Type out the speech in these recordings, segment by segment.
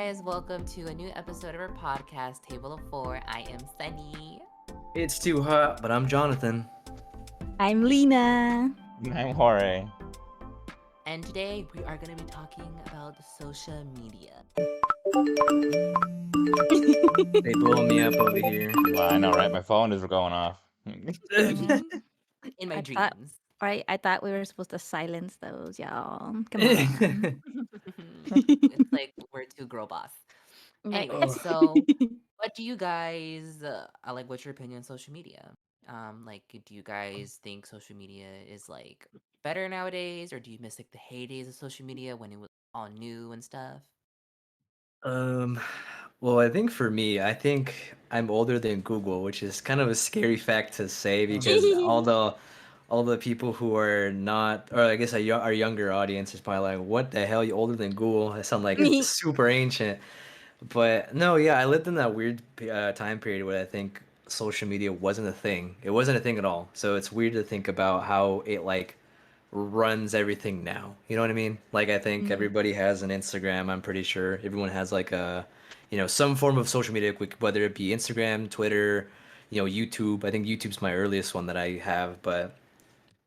guys. Welcome to a new episode of our podcast, Table of Four. I am Sunny. It's too hot, but I'm Jonathan. I'm Lena. I'm Jorge. And today we are going to be talking about social media. They blowing me up over here. Well, I know, right? My phone is going off. In my I thought, dreams. right? I thought we were supposed to silence those, y'all. Come on. It's like we're two girl boss. Right. Anyway, so what do you guys like? What's your opinion on social media? Like, do you guys think social media is like better nowadays, or do you miss like the heydays of social media when it was all new and stuff? um, well, I think for me, I think I'm older than Google, which is kind of a scary fact to say because all the people who are not, or I guess our younger audience is probably like, "What the hell? You older than Google?" I sound like super ancient. But no, yeah, I lived in that weird time period where I think social media wasn't a thing. It wasn't a thing at all. So it's weird to think about how it like runs everything now. You know what I mean? Like I think Mhm. everybody has an Instagram. I'm pretty sure everyone has like some form of social media, whether it be Instagram, Twitter, YouTube. I think YouTube's my earliest one that I have, but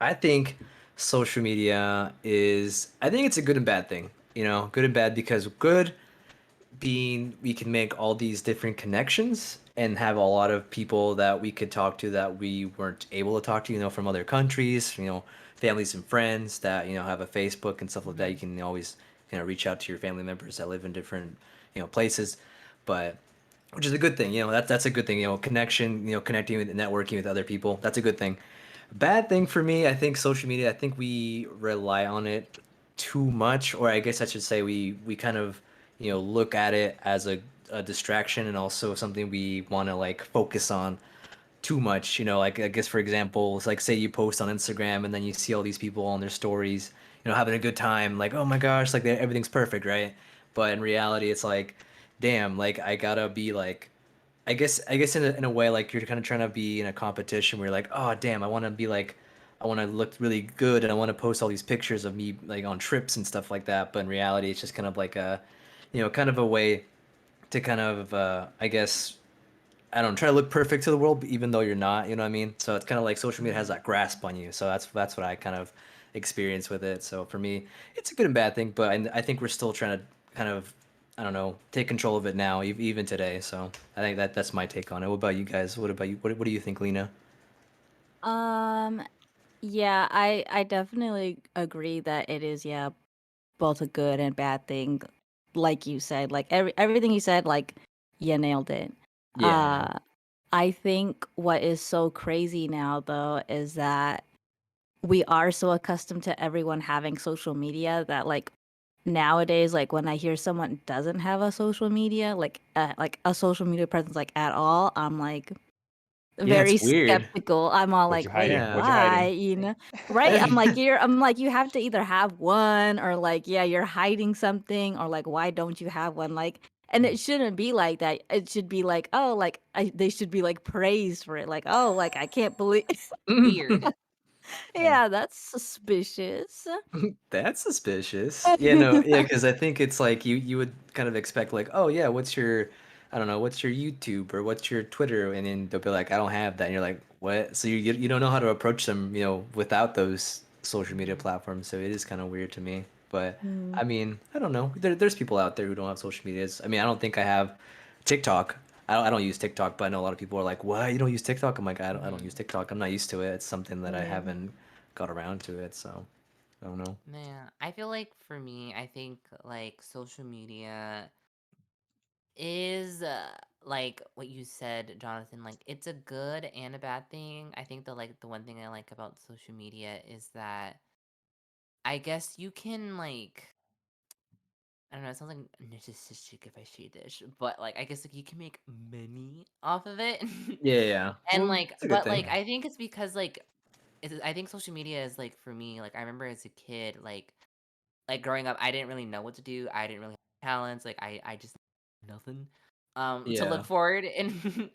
I think social media I think it's a good and bad thing. Good and bad because good being we can make all these different connections and have a lot of people that we could talk to that we weren't able to talk to, from other countries, families and friends that, have a Facebook and stuff like that. You Hmm. can always, reach out to your family members that live in different, places. But which is a good thing, that's a good thing, connection, connecting with networking with other people. That's a good thing. Bad thing for me, I think social media, I think we rely on it too much, or I guess I should say we kind of, look at it as a distraction and also something we want to like focus on too much. Like I guess for example, it's like say you post on Instagram and then you see all these people on their stories, having a good time, like oh my gosh, like everything's perfect, right? But in reality, it's like, damn, like I gotta be like I guess in a way like you're kind of trying to be in a competition where you're like, oh damn, I want to be like, I want to look really good and I want to post all these pictures of me like on trips and stuff like that. But in reality, it's just kind of like kind of a way to kind of I guess I don't know, try to look perfect to the world, even though you're not. You know what I mean? So it's kind of like social media has Hmm. that grasp on you. So that's what I kind of experience with it. So for me, it's a good and bad thing, but I think we're still trying to kind of I don't know take control of it now, even today. So I think that's my take on it. What about you guys? What about you? What do you think, Lena? um, yeah, I definitely agree that it is, yeah, both a good and bad thing. Like you said, like everything you said, like you nailed it. Yeah, yeah, Uh, I think what is so crazy now though is that we are so accustomed to everyone having social media that like nowadays, like when I hear someone doesn't have a social media, like a social media presence like at all, I'm like yeah. very It's weird. skeptical. I'm all What like, you wait, hiding? Yeah. What you why? hiding? You know, right? I'm like, you have to either have one or like, yeah, you're hiding something, or like, why don't you have one? Like, and it shouldn't be like that. It should be like, oh, like they should be like praised for it. Like, oh, like I can't believe. Weird. Yeah. Yeah, that's suspicious. That's suspicious. Yeah, no, yeah, because I think it's like you would kind of expect like, oh yeah, what's your, I don't know, what's your YouTube or what's your Twitter, and then they'll be like, I don't have that, and you're like, what? So you don't know how to approach them, without those social media Hmm. platforms. So it is kind of weird to me. But Mm. I mean, I don't know. There's people out there who don't have social medias. I mean, I don't think I have TikTok. I don't use TikTok, but I know a lot of people are like, what? You don't use TikTok? I'm like, I don't use Hmm. TikTok. I'm not used to it. It's something that I Yeah. haven't got around to it. So. I don't know. Man, I feel like for me, I think like social media is like what you said, Jonathan. Like it's a good and a bad thing. I think the one thing I like about social media is that I guess you can like I don't know, it sounds like narcissistic if I say this, but like I guess like you can make money off of it. Yeah, yeah, yeah. And Well, like it's a good but thing. like I think it's because like I think social media is like for me, like I remember as a kid, like growing up, I didn't really know what to do. I didn't really have talents. Like I just nothing to look Yeah. forward in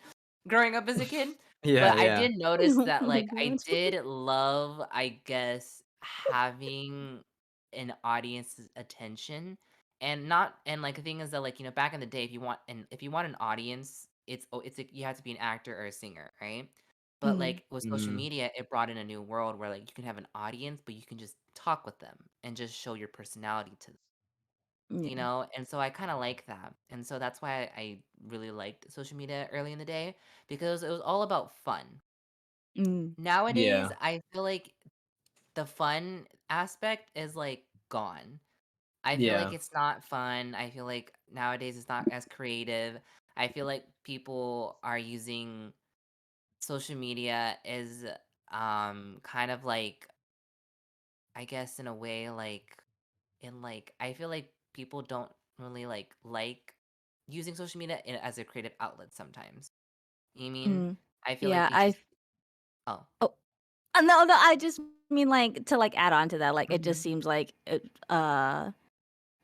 growing up as a kid. Yeah, But I yeah. did notice Oh that my like I god. did love, I guess, having an audience's attention and not and like the thing is that like back in the day if you want an audience you have to be an actor or a singer, right? But Mm, like with social Mm, media it brought in a new world where like you can have an audience but you can just talk with them and just show your personality to them, yeah. and so I kind of like that, and so that's why I really liked social media early in the day because it was all about fun. Mm, Nowadays yeah. I feel like the fun aspect is like gone. I feel like Yeah. it's not fun. I feel like nowadays it's not as creative. I feel like people are using social media as kind of like I guess in a way I feel like people don't really like using social media as a creative outlet sometimes. You mean? mm. I feel like Yeah, it just oh. oh, no, I just mean like to like add on to that, like it just Mhm. seems like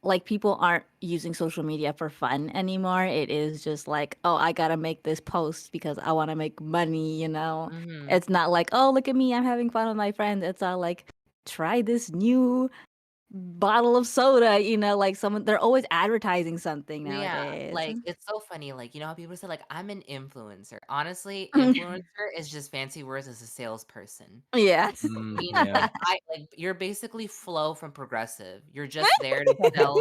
like people aren't using social media for fun anymore. It is just like, oh, I gotta make this post because I want to make money, you know? Mhm. It's not like, oh, look at me, I'm having fun with my friends. It's all like, try this new bottle of soda, you know, like someone they're always advertising something Yeah, nowadays. like, it's so funny, like, how people say, like, "I'm an influencer." Honestly, influencer is just fancy words as a salesperson. Yeah. Meaning, Yeah. you're basically Flo from Progressive. You're just there to sell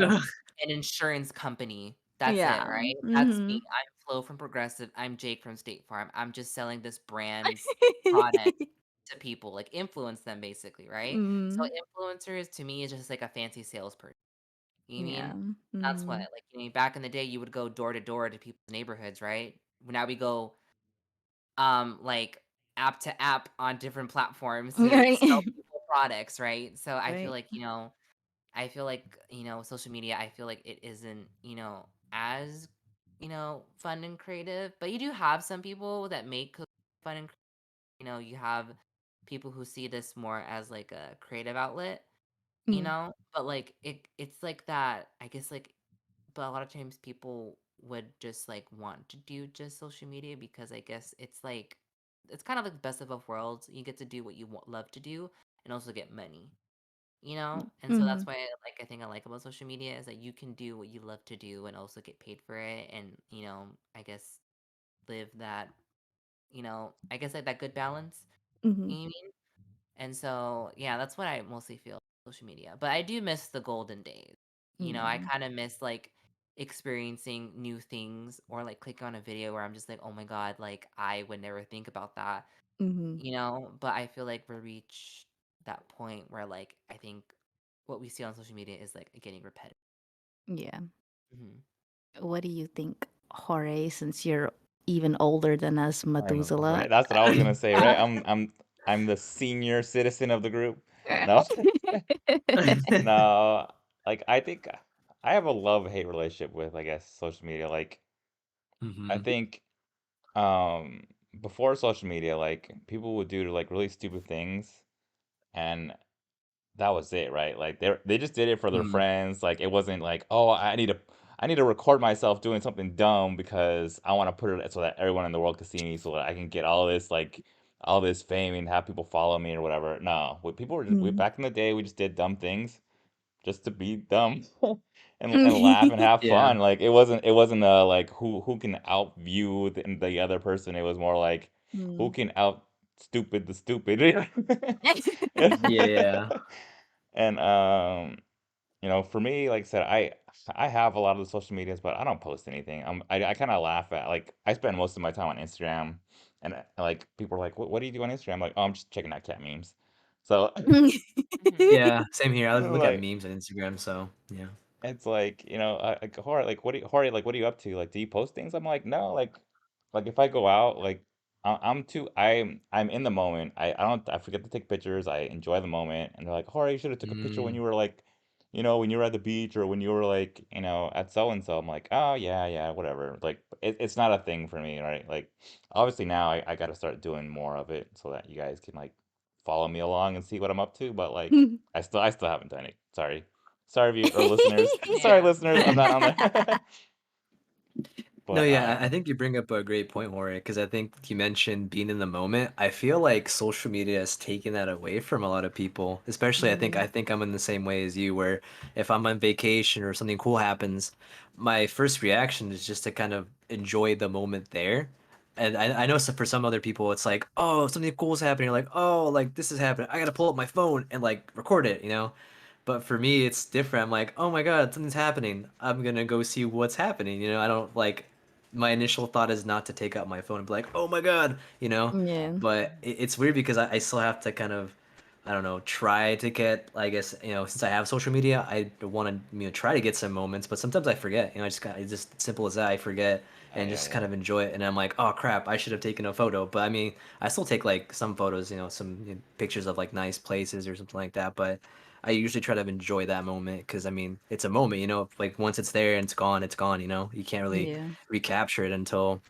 an insurance company. That's it, Yeah. right? That's me. Mhm. I'm Flo from Progressive. I'm Jake from State Farm. I'm just selling this brand's product to people, like, influence them basically, right? So, Mhm. influencers to me is just like a fancy salesperson. You Yeah. mean? That's what Mhm. like, back in the day, you would go door to door to people's neighborhoods, right? Now we go, like, app to app on different platforms to Right. sell people products, right? So Right. I feel like, social media, I feel like it isn't, as, fun and creative, but you do have some people that make fun and you have people who see this more as like a creative outlet, Mm. but like it's like that, I guess like but a lot of times people would just like want to do just social media because I guess it's kind of like the best of both worlds. You get to do what you love to do and also get money, And so that's Mhm. why I think I like about social media is that you can do what you love to do and also get paid for it and, I guess live that, I guess like that good balance. Mhm. You know what I mean? And so, yeah, that's what I mostly feel social media. But I do miss the golden days. I Yeah. kind of miss like experiencing new things or like click on a video where I'm just like, oh my God, like I would never think about that, Mhm. But I feel like we reach that point where like I think what we see on social media is like getting repetitive. Yeah. Hmm. What do you think, Jorge, since you're even older than us, Methuselah? Right, that's what I was gonna say, right? I'm the senior citizen of the group. No, no, like I think I have a love-hate relationship with, I guess, social media. Like I Mhm. think before social media, like people would do like really stupid things, and that was it, right? Like they just did it for their Mhm. friends. Like it wasn't like, oh, I need to record myself doing something dumb because I want to put it so that everyone in the world can see me, so that I can get all this fame and have people follow me or whatever. No, people were Mm. back in the day. We just did dumb things just to be dumb and laugh and have Yeah. fun. Like it wasn't like who can outview the other person. It was more like who Mm. can out stupid the stupid. Yeah. And for me, like I said, I have a lot of the social medias, but I don't post anything. I kind of laugh at like I spend most of my time on Instagram, and like people are like, what do you do on Instagram? I'm like, oh, I'm just checking out cat memes. So Hmm. Yeah, same here. I look at like memes on Instagram, so yeah. it's like, like Hori, like Hori, like what are you up to? Like, do you post things? I'm like, no, like if I go out, like I'm in the moment. I forget to take pictures. I enjoy the moment. And they're like, Hori, you should have took a picture when Mm, you were like, when you were at the beach or when you were like, at so and so. I'm like, oh yeah, yeah, whatever. Like it's not a thing for me, right? Like obviously now I got to start doing more of it so that you guys can like follow me along and see what I'm up to. But like I still haven't done it. Sorry. Sorry, or listeners. Sorry, Yeah. listeners. I'm not on there. No, But yeah, I think you bring up a great point, Jorge, because I think you mentioned being in the moment. I feel like social media has taken that away from a lot of people. Especially, I Mm, think I'm in the same way as you, where if I'm on vacation or something cool happens, my first reaction is just to kind of enjoy the moment there. And I know for some other people, it's like, oh, something cool is happening. Like, oh, like this is happening. I gotta pull up my phone and like record it, you know? But for me, it's different. I'm like, oh my God, something's happening. I'm gonna go see what's happening. You know, I don't like my initial thought is not to take out my phone and be like, oh my God, you know? yeah. But it's weird because I still have to kind of, I don't know, try to get, I guess, you know, since I have social media, I want to, try to get some moments, but sometimes I forget, you know, I just got, it's just simple as that. I forget and yeah, just kind yeah. of enjoy it. And I'm like, oh crap, I should have taken a photo. But I mean, I still take like some photos, you know, some pictures of like nice places or something like that. But I usually try to enjoy that moment because I mean, it's a moment, you know, like once it's there and it's gone, you know, you can't really Yeah. recapture it until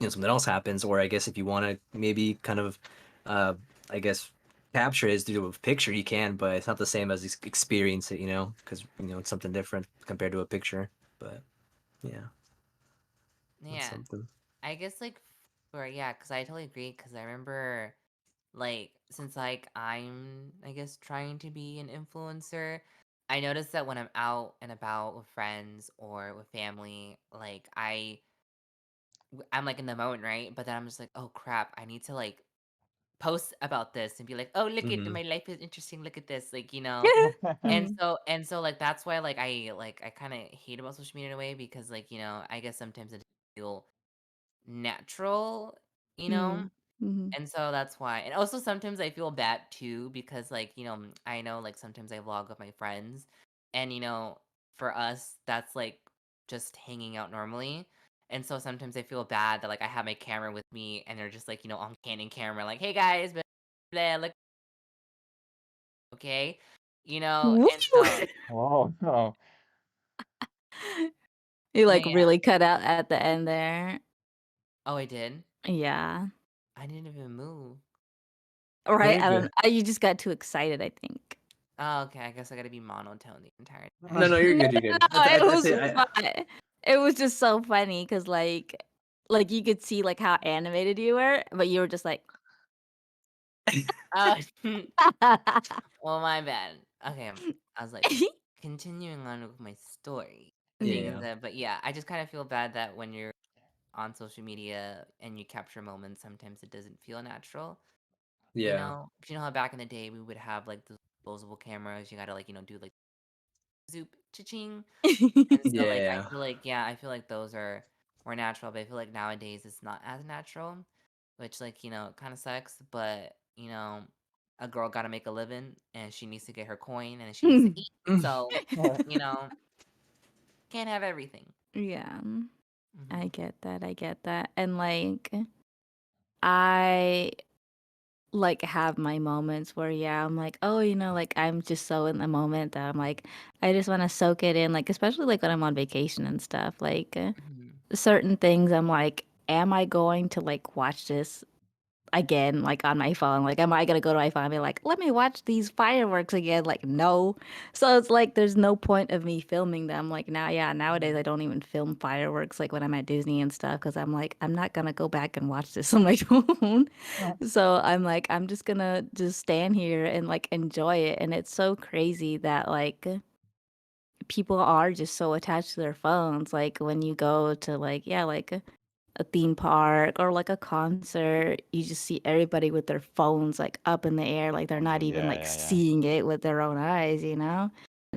something else happens. Or I guess if you want to maybe kind of uh I guess capture it as through a picture, you can, but it's not the same as experience it, you know, because it's something different compared to a picture. But yeah, that's Yeah. something. I guess like for yeah, because I totally agree. Because I remember like since like I'm I guess trying to be an influencer, I noticed that when I'm out and about with friends or with family, like I'm like in the moment, right? But then I'm just like, oh crap, I need to like post about this and be like, oh look at Hmm. my life is interesting. Look at this, like Mm, and so like that's why like I kind of hate about social media in a way because like I guess sometimes it doesn't feel natural, you know mm, mhm. and so that's why. And also sometimes I feel bad too because like, I know like sometimes I vlog with my friends and for us that's like just hanging out normally. And so sometimes I feel bad that like I have my camera with me and they're just like, on Canon camera like, "Hey guys, blah, blah, look, okay?" And so Whoa, no. You no, like yeah. really cut out at the end there. Oh, I did? Yeah. I didn't even move. No, Right? you're I don't good. you just got too excited, I think. Oh, okay. I guess I gotta be monotone the entire No, time. no, you're good. You're good. No, it I'd was say fun. It was just so funny because like, you could see, like, how animated you were, but you were just like Oh, well, my bad. Okay, I was like, continuing on with my story. Things yeah, Mm, that, but yeah, I just kind of feel bad that when you're on social media and you capture moments, sometimes it doesn't feel natural. yeah, 'Cause you know how back in the day we would have like the disposable cameras. You gotta like do like zoop cha-ching. And so, like, I yeah, feel like yeah, I feel like those are more natural, but I feel like nowadays it's not as natural, which, like, it kinda sucks, but, a girl gotta make a living, and she needs to get her coin, and she needs to mm. eat, so, you know, can't have everything. Yeah, I Mhm. get that, I get that, and, like, I, like, have my moments where, yeah, I'm like, "Oh," like, I'm just so in the moment that I'm like, I just wanna soak it in, like, especially, like, when I'm on vacation and stuff, like, Mhm. certain things I'm like, "Am I going to, like, watch this again, like, on my phone? Like, am I gonna go to my phone and be like, 'Let me watch these fireworks again?'" Like, no. So it's like there's no point of me filming them. Like, now yeah, nowadays I Mhm. don't even film fireworks, like, when I'm at Disney and stuff, because 'cause I'm like, "I'm not gonna go back and watch this on my phone." So I'm like, "I'm just gonna just stand here and, like, enjoy it," and it's so crazy that, like, people are just so attached to their phones. Like, when you go to, like yeah, like a theme park or like a concert, you just see everybody with their phones like up in the air, like they're not even Yeah, like yeah, yeah. seeing it with their own eyes. And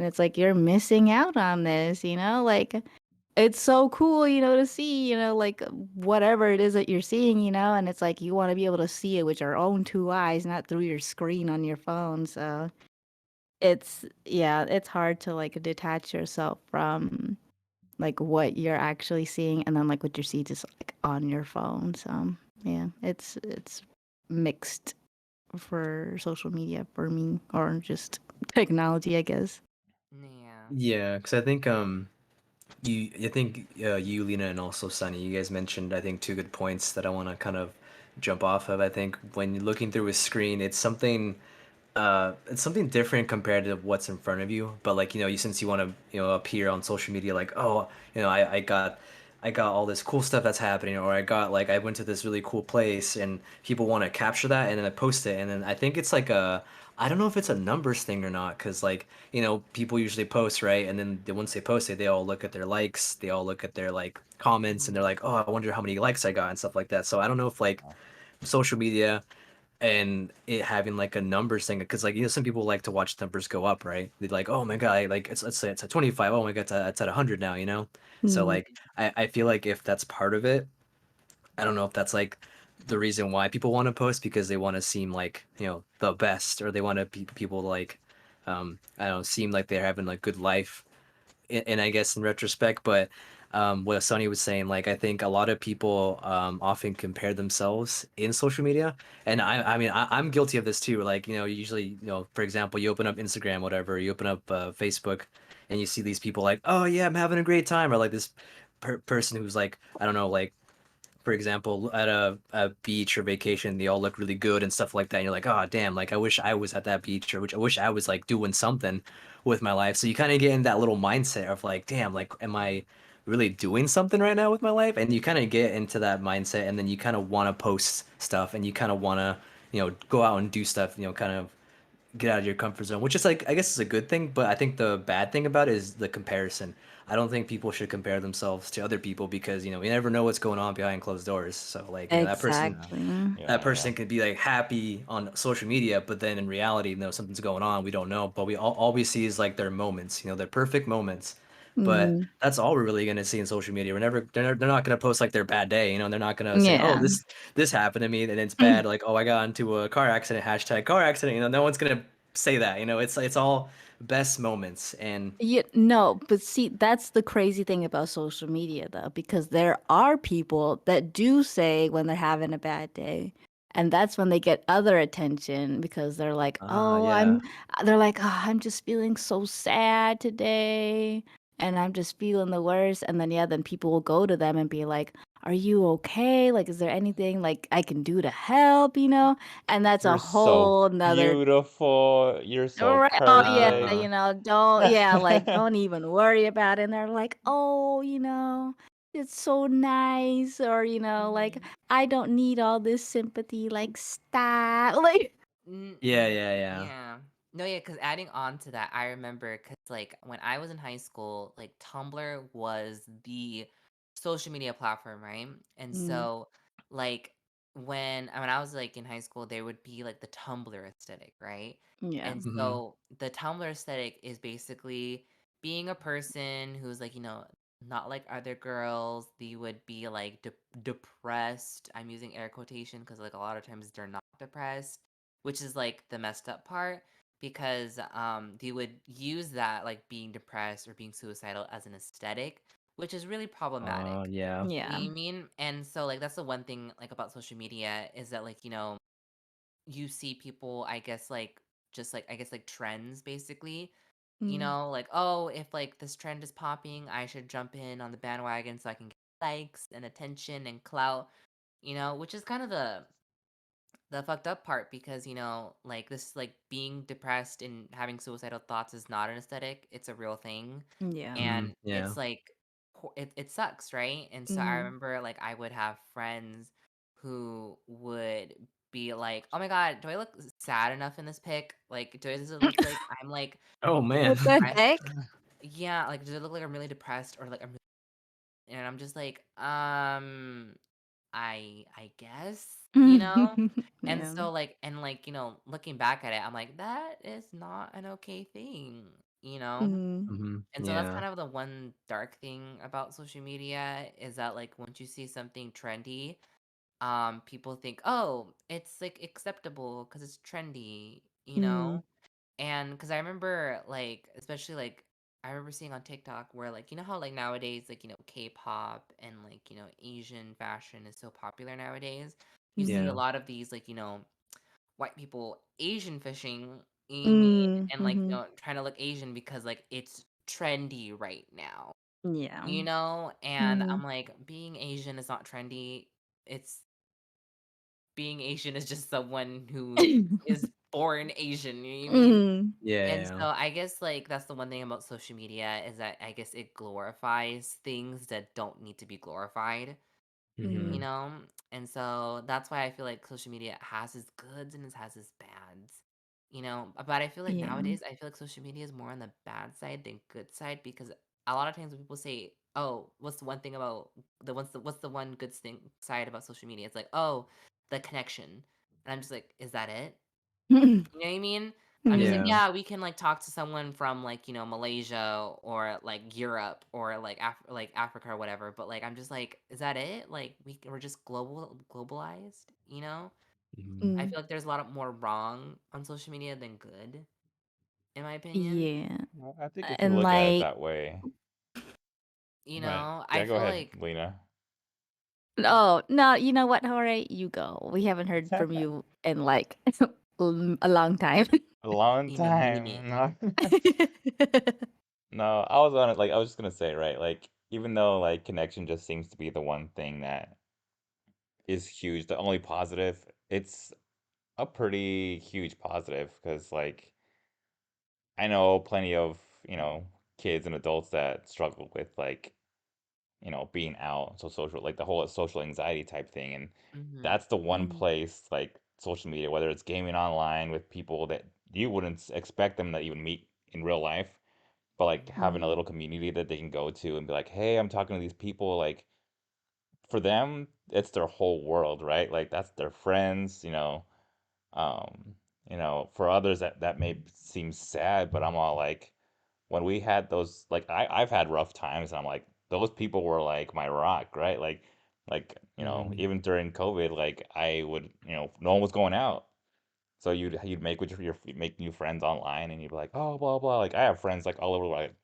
it's like you're missing out on this. Like it's so cool, to see, like whatever it is that you're seeing, and it's like you want to be able to see it with your own two eyes, not through your screen on your phone. So it's hard to like detach yourself from like what you're actually seeing and then like what you see just like on your phone. So yeah, it's mixed for social media for me or just technology, I guess. Yeah. yeah. Because I think I think you, Lena, and also Sunny, you guys mentioned I think two good points that I want to kind of jump off of. I think when you're looking through a screen, it's something different compared to what's in front of you. But like, since you want to, appear on social media like, oh, I got I got all this cool stuff that's happening, or I went to this really cool place, and people want to capture that, and then I post it, and then I think it's like I don't know if it's a numbers thing or not, because like people usually post, right, and then once they post it, they all look at their likes, they all look at their like comments, and they're like, oh, I wonder how many likes I got and stuff like that. So I don't know if like Oh, social media and it having like a numbers thing, because like some people like to watch numbers go up, right? They're like, oh my god, like let's say it's at 25, oh my god, it's at 100 now, so Mm, like I feel like if that's part of it, I don't know if that's like the reason why people want to post, because they want to seem like the best, or they want to be people like I don't know, seem like they're having a good life, and I guess in retrospect. But what Sonny was saying, like I think a lot of people often compare themselves in social media, and I mean I'm guilty of this too. Like usually for example, you open up Instagram, whatever, you open up Facebook, and you see these people like, oh yeah, I'm having a great time, or like this person who's like, I don't know, like for example, at a beach or vacation, they all look really good and stuff like that. And you're like, oh, damn, like I wish I was at that beach, or which I wish I was like doing something with my life. So you kind of get in that little mindset of like, damn, like, am I really doing something right now with my life? And you kind of get into that mindset, and then you kind of want to post stuff, and you kind of want to, go out and do stuff, kind of get out of your comfort zone, which is like I guess is a good thing, but I think the bad thing about it is the comparison. I don't think people should compare themselves to other people, because you never know what's going on behind closed doors. So like that person yeah, exactly. that yeah, yeah. person could be like happy on social media, but then in reality, something's going on. We don't know, but all we see is like their moments, their perfect moments. But Mm, that's all we're really gonna see in social media. They're not gonna post like their bad day. They're not gonna say, oh, yeah. this happened to me, and it's bad. Like, oh, I got into a car accident. Hashtag car accident. No one's gonna say that. It's all best moments. And Yeah, no, but see, that's the crazy thing about social media, though, because there are people that do say when they're having a bad day, and that's when they get other attention because they're like, "Oh, yeah. they're like, oh, I'm just feeling so sad today, and I'm just feeling the worst." And then yeah, then people will go to them and be like, "Are you okay? Like, is there anything like I can do to help?" And that's a You're so whole nother. beautiful. You're so Right. Oh yeah, perfect. don't yeah, like don't even worry about it. And they're like, "Oh, it's so nice," or like, "I don't need all this sympathy, like stop." Like Yeah, Mm-mm. yeah, yeah. Yeah. No, yeah, because adding on to that, I remember because like when I was in high school, like Tumblr was the social media platform, right? And mm, so like when I was like in high school, there would be like the Tumblr aesthetic, right? yeah. And Hmm. so the Tumblr aesthetic is basically being a person who's like, not like other girls. They would be like depressed. I'm using air quotation because like a lot of times they're not depressed, which is like the messed up part because they would use that like being depressed or being suicidal as an aesthetic, which is really problematic. Yeah. You know Yeah. what I mean? And so like that's the one thing like about social media is that like, you see people, I guess like just like I guess like trends basically. Mm, Like, oh, if like this trend is popping, I should jump in on the bandwagon so I can get likes and attention and clout, which is kind of the fucked up part because like this like being depressed and having suicidal thoughts is not an aesthetic, it's a real thing. yeah. Hmm. And Yeah. it's like it sucks, right? And so I Mm. remember like I would have friends who would be like, oh my god, do I look sad enough in this pic? Like does it look like I'm like Oh man. What the depressed? heck? Yeah, like does it look like I'm really depressed or like and I'm just like I guess, and Yeah. so, like looking back at it, I'm like, "That is not an okay thing," you know? Mm, Hmm. And so that's Yeah. kind of the one dark thing about social media is that, like, once you see something trendy, people think, "Oh, it's, like, acceptable because it's trendy," you mm, know? And because I remember, like, especially, like, I remember seeing on TikTok where, like, you know how, like, nowadays, like, K-pop and, like, Asian fashion is so popular nowadays? You see a mhm, Yeah. lot of these, like, white people Asian fishing, you mean, mm, and, like, mhm. trying to look Asian because, like, it's trendy right now, Yeah. And I'm Mhm. like, being Asian is not trendy. It's being Asian is just someone who is born Asian, you know what I mean? Mm, And Yeah. so I guess like that's the one thing about social media is that I guess it glorifies things that don't need to be glorified, you Hmm. mm, know? And so that's why I feel like social media has its goods and it has its bads. But I feel like yeah. nowadays I feel like social media is more on the bad side than good side because a lot of times when people say, "Oh, what's the one thing about what's the one good thing side about social media?" It's like, "Oh, the connection." And I'm just like, "Is that it?" You know what I mean? I'm just like, Mm, Yeah. yeah, we can like talk to someone from like, Malaysia or like Europe or like Africa or whatever, but like I'm just like, is that it? Like we're just globalized, you know? Hmm. I mm, feel like there's a lot of more wrong on social media than good, in my opinion. yeah. Well, I think if you And look at it like, that way, but I yeah, go feel ahead, like Lena. oh, no, you know what, Jorge? You go. We haven't heard from you in like a long time. A long in a minute. time. No, no, I was just gonna say, right? Like, even though like connection just seems to be the one thing that is huge, the only positive, it's a pretty huge positive because like I know plenty of, you know, kids and adults that struggle with like, you know, being out, so social, like the whole social anxiety type thing. And Mm-hmm. that's the one Mm, place, like social media, whether it's gaming online with people that you wouldn't expect them to even meet in real life, but like having a mm, little community that they can go to and be like, hey, I'm talking to these people. Like for them, it's their whole world, right? Like that's their friends, um, for others that may seem sad, but I'm all like, when we had those, like I've had rough times, and I'm like, those people were like my rock, right? Like Hmm. even during COVID, like I would, no one was going out, so you'd make with you'd make new friends online, and you'd be like, oh, blah blah. Like I have friends like all over, like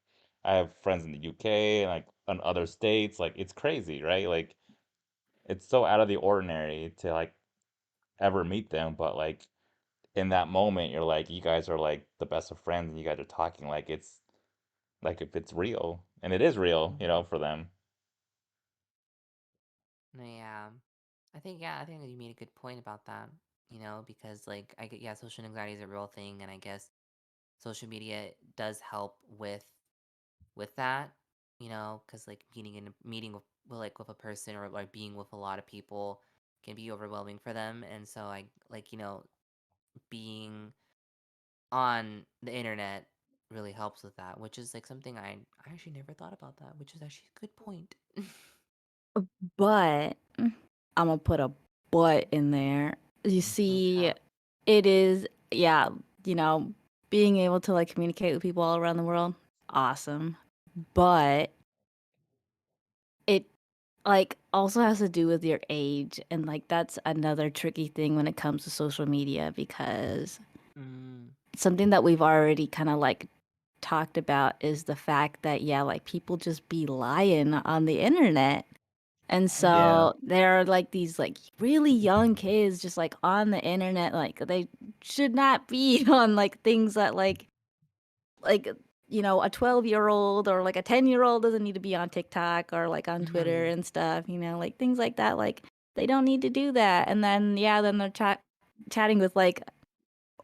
I have friends in the UK and like in other states. Like it's crazy, right? Like it's so out of the ordinary to like ever meet them, but like in that moment, you're like, you guys are like the best of friends, and you guys are talking like it's like if it's real, and it is real, for them. Yeah. I think that you made a good point about that, because like I get, yeah, social anxiety is a real thing, and I guess social media does help with that, because like meeting with a person or like being with a lot of people can be overwhelming for them, and so I like being on the internet really helps with that, which is like something I actually never thought about that, which is actually a good point. but I'm gonna put a but in there. You What's see, that? it is, yeah, you know, being able to like communicate with people all around the world, awesome. But it like also has to do with your age, and like that's another tricky thing when it comes to social media because Mm, something that we've already kind of like talked about is the fact that yeah, like people just be lying on the internet. And Yeah. so there are like these like really young kids just like on the internet, like they should not be on like things that like a 12-year-old or like a 10-year-old doesn't need to be on TikTok or like on Twitter mhm, and stuff, like things like that. Like they don't need to do that. And then yeah, then they're chatting with like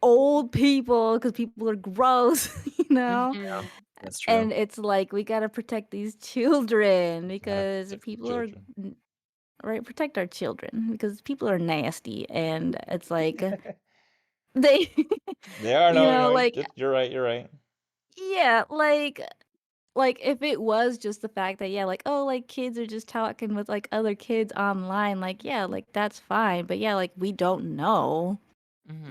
old people because people are gross, you know. Yeah. mhm. That's true. And it's like we gotta protect these children Gotta because protect the people are children. right, protect our children because people are nasty and it's like they They are, no, like you're right, you're right. yeah, like if it was just the fact that yeah, like oh, like kids are just talking with like other kids online, like yeah, like that's fine. But yeah, like we don't know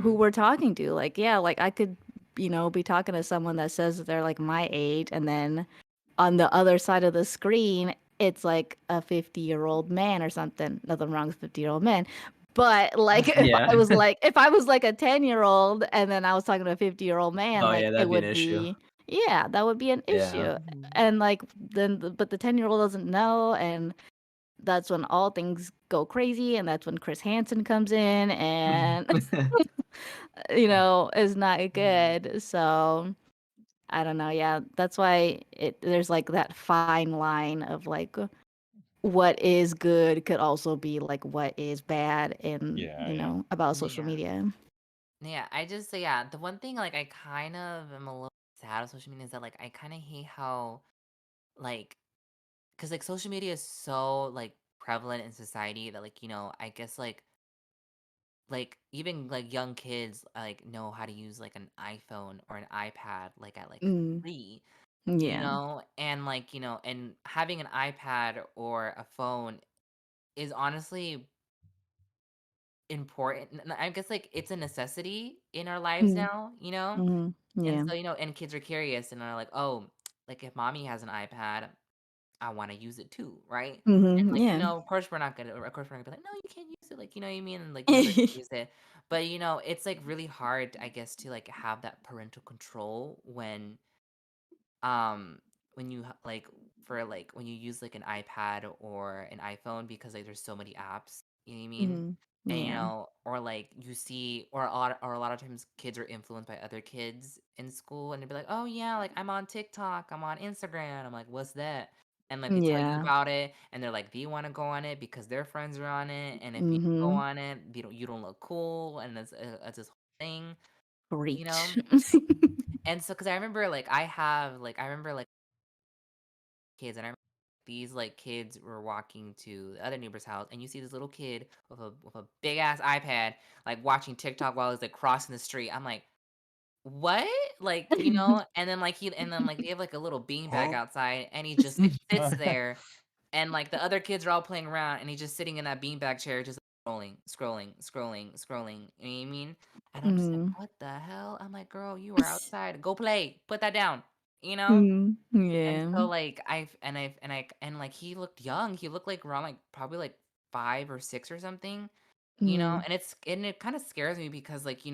who Mhm. we're talking to. Like yeah, like I could, be talking to someone that says that they're like my age and then on the other side of the screen, it's like a 50-year-old man or something. Nothing wrong with 50-year-old men. But like Yeah. if I was like a 10-year-old and then I was talking to a 50-year-old man, Oh like yeah, it that'd be an would issue. be yeah, that would be an Yeah. issue. Mhm. And like but the 10-year-old doesn't know and that's when all things go crazy and that's when Chris Hansen comes in and is not Mhm. good. So I don't know. Yeah, that's why there's like that fine line of like what is good could also be like what is bad in Yeah, yeah. about social Yeah. media. Yeah, I just say yeah. The one thing like I kind of am a little sad of social media is that like I kind of hate how like because like social media is so like prevalent in society that like I guess like even like young kids like know how to use like an iPhone or an iPad like at like Mm, 3, yeah. and like and having an iPad or a phone is honestly important. I guess like it's a necessity in our lives Mm, now. mhm, And yeah. so and kids are curious and are like, oh, like if mommy has an iPad, I want to use it too, right? And Mhm, like, yeah. of course we're not gonna be like, no, you can't use it, like, you know what I mean? And like, they're gonna use it. But it's like really hard, I guess, to like have that parental control um when you like for like when you use like an iPad or an iPhone because like there's so many apps, you know what I mean? Mhm, And yeah. or like you see or a lot of times kids are influenced by other kids in school and they'd be like, "Oh yeah, like I'm on TikTok, I'm on Instagram." I'm like, "What's that?" And like they tell you Yeah. about it and they're like, "Do you want to go on it because their friends are on it?" And if you go Mhm. on it, you don't look cool and it's this whole thing, you Preach. know? And so cuz I remember like kids, and I remember these like kids were walking to the other neighbor's house, and you see this little kid with a big ass iPad, like watching TikTok while he's like crossing the street. I'm like, what? Like, and then like they have like a little beanbag Huh? outside, and he just like sits there, and like the other kids are all playing around, and he's just sitting in that beanbag chair, just scrolling, scrolling, scrolling, scrolling. You know what I mean? And I'm just like, Mhm. what the hell? I'm like, girl, you are outside. Go play. Put that down. You know? Mhm, And yeah. so, like, like, he looked young, he looked, like, around, like, probably, like, 5 or 6 or something, Mhm. and it kinda scares me because, like,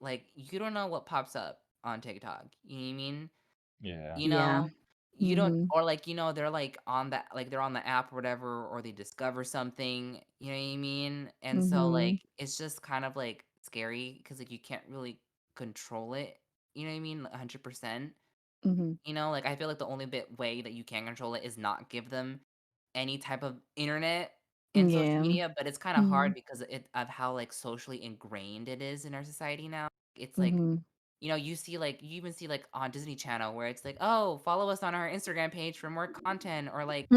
like, you don't know what pops up on TikTok, you know what I mean? Yeah. You Yeah. know? You don't Mhm. or, like, they're, they're on the app or whatever, or they discover something, you know what I mean? And so, Mhm. like, it's just kind of, like, scary because like, you can't really control it, you know what I mean? 100%. Mhm. Like I feel like the only way that you can control it is not give them any type of internet and social Yeah. media, but it's kind of hard Mhm. because of how like socially ingrained it is in our society now. It's like, Mhm. you even see like on Disney Channel where it's like, oh, follow us on our Instagram page for more content or like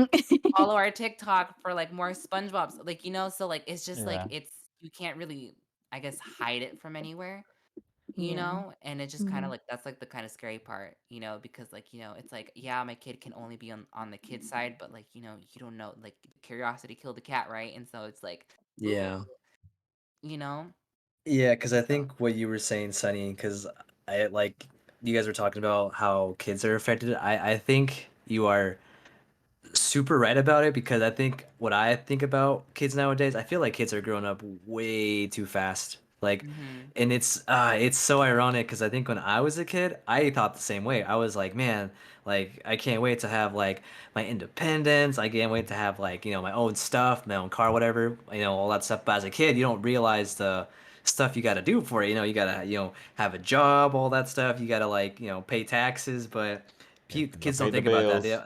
follow our TikTok for like more SpongeBob. Like, so like it's just like Yeah. you can't really, I guess, hide it from anywhere. Yeah. And it's just kind of Mhm. like that's like the kind of scary part, because like, it's like, yeah, my kid can only be on the kid side, but like, you don't know, like curiosity killed the cat, right? And so it's like, ooh, Yeah. you know? Yeah, because I So think what you were saying, Sunny, because I like you guys were talking about how kids are affected. I think you are super right about it because I think what I think about kids nowadays, I feel like kids are growing up way too fast. Like, mhm. and it's so ironic because I think when I was a kid, I thought the same way. I was like, man, like I can't wait to have like my independence. I can't wait to have like, my own stuff, my own car, whatever, all that stuff. But as a kid, you don't realize the stuff you got to do for it. You got to, have a job, all that stuff. You got to like, pay taxes, but Yeah. kids Pay don't the think about that. bills.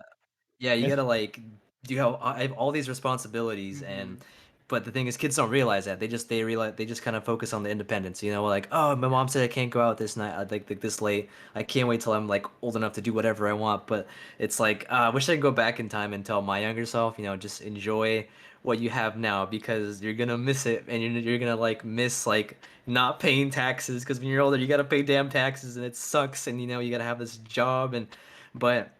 Yeah, you gotta like you have I have all these responsibilities and Mhm. but the thing is kids don't realize that. They just kind of focus on the independence, like, oh, my mom said I can't go out this night like this late. I can't wait till I'm like old enough to do whatever I want. But it's like I wish I could go back in time and tell my younger self, just enjoy what you have now because you're gonna miss it and you're gonna like miss like not paying taxes because when you're older you gotta pay damn taxes and it sucks and you gotta have this job and but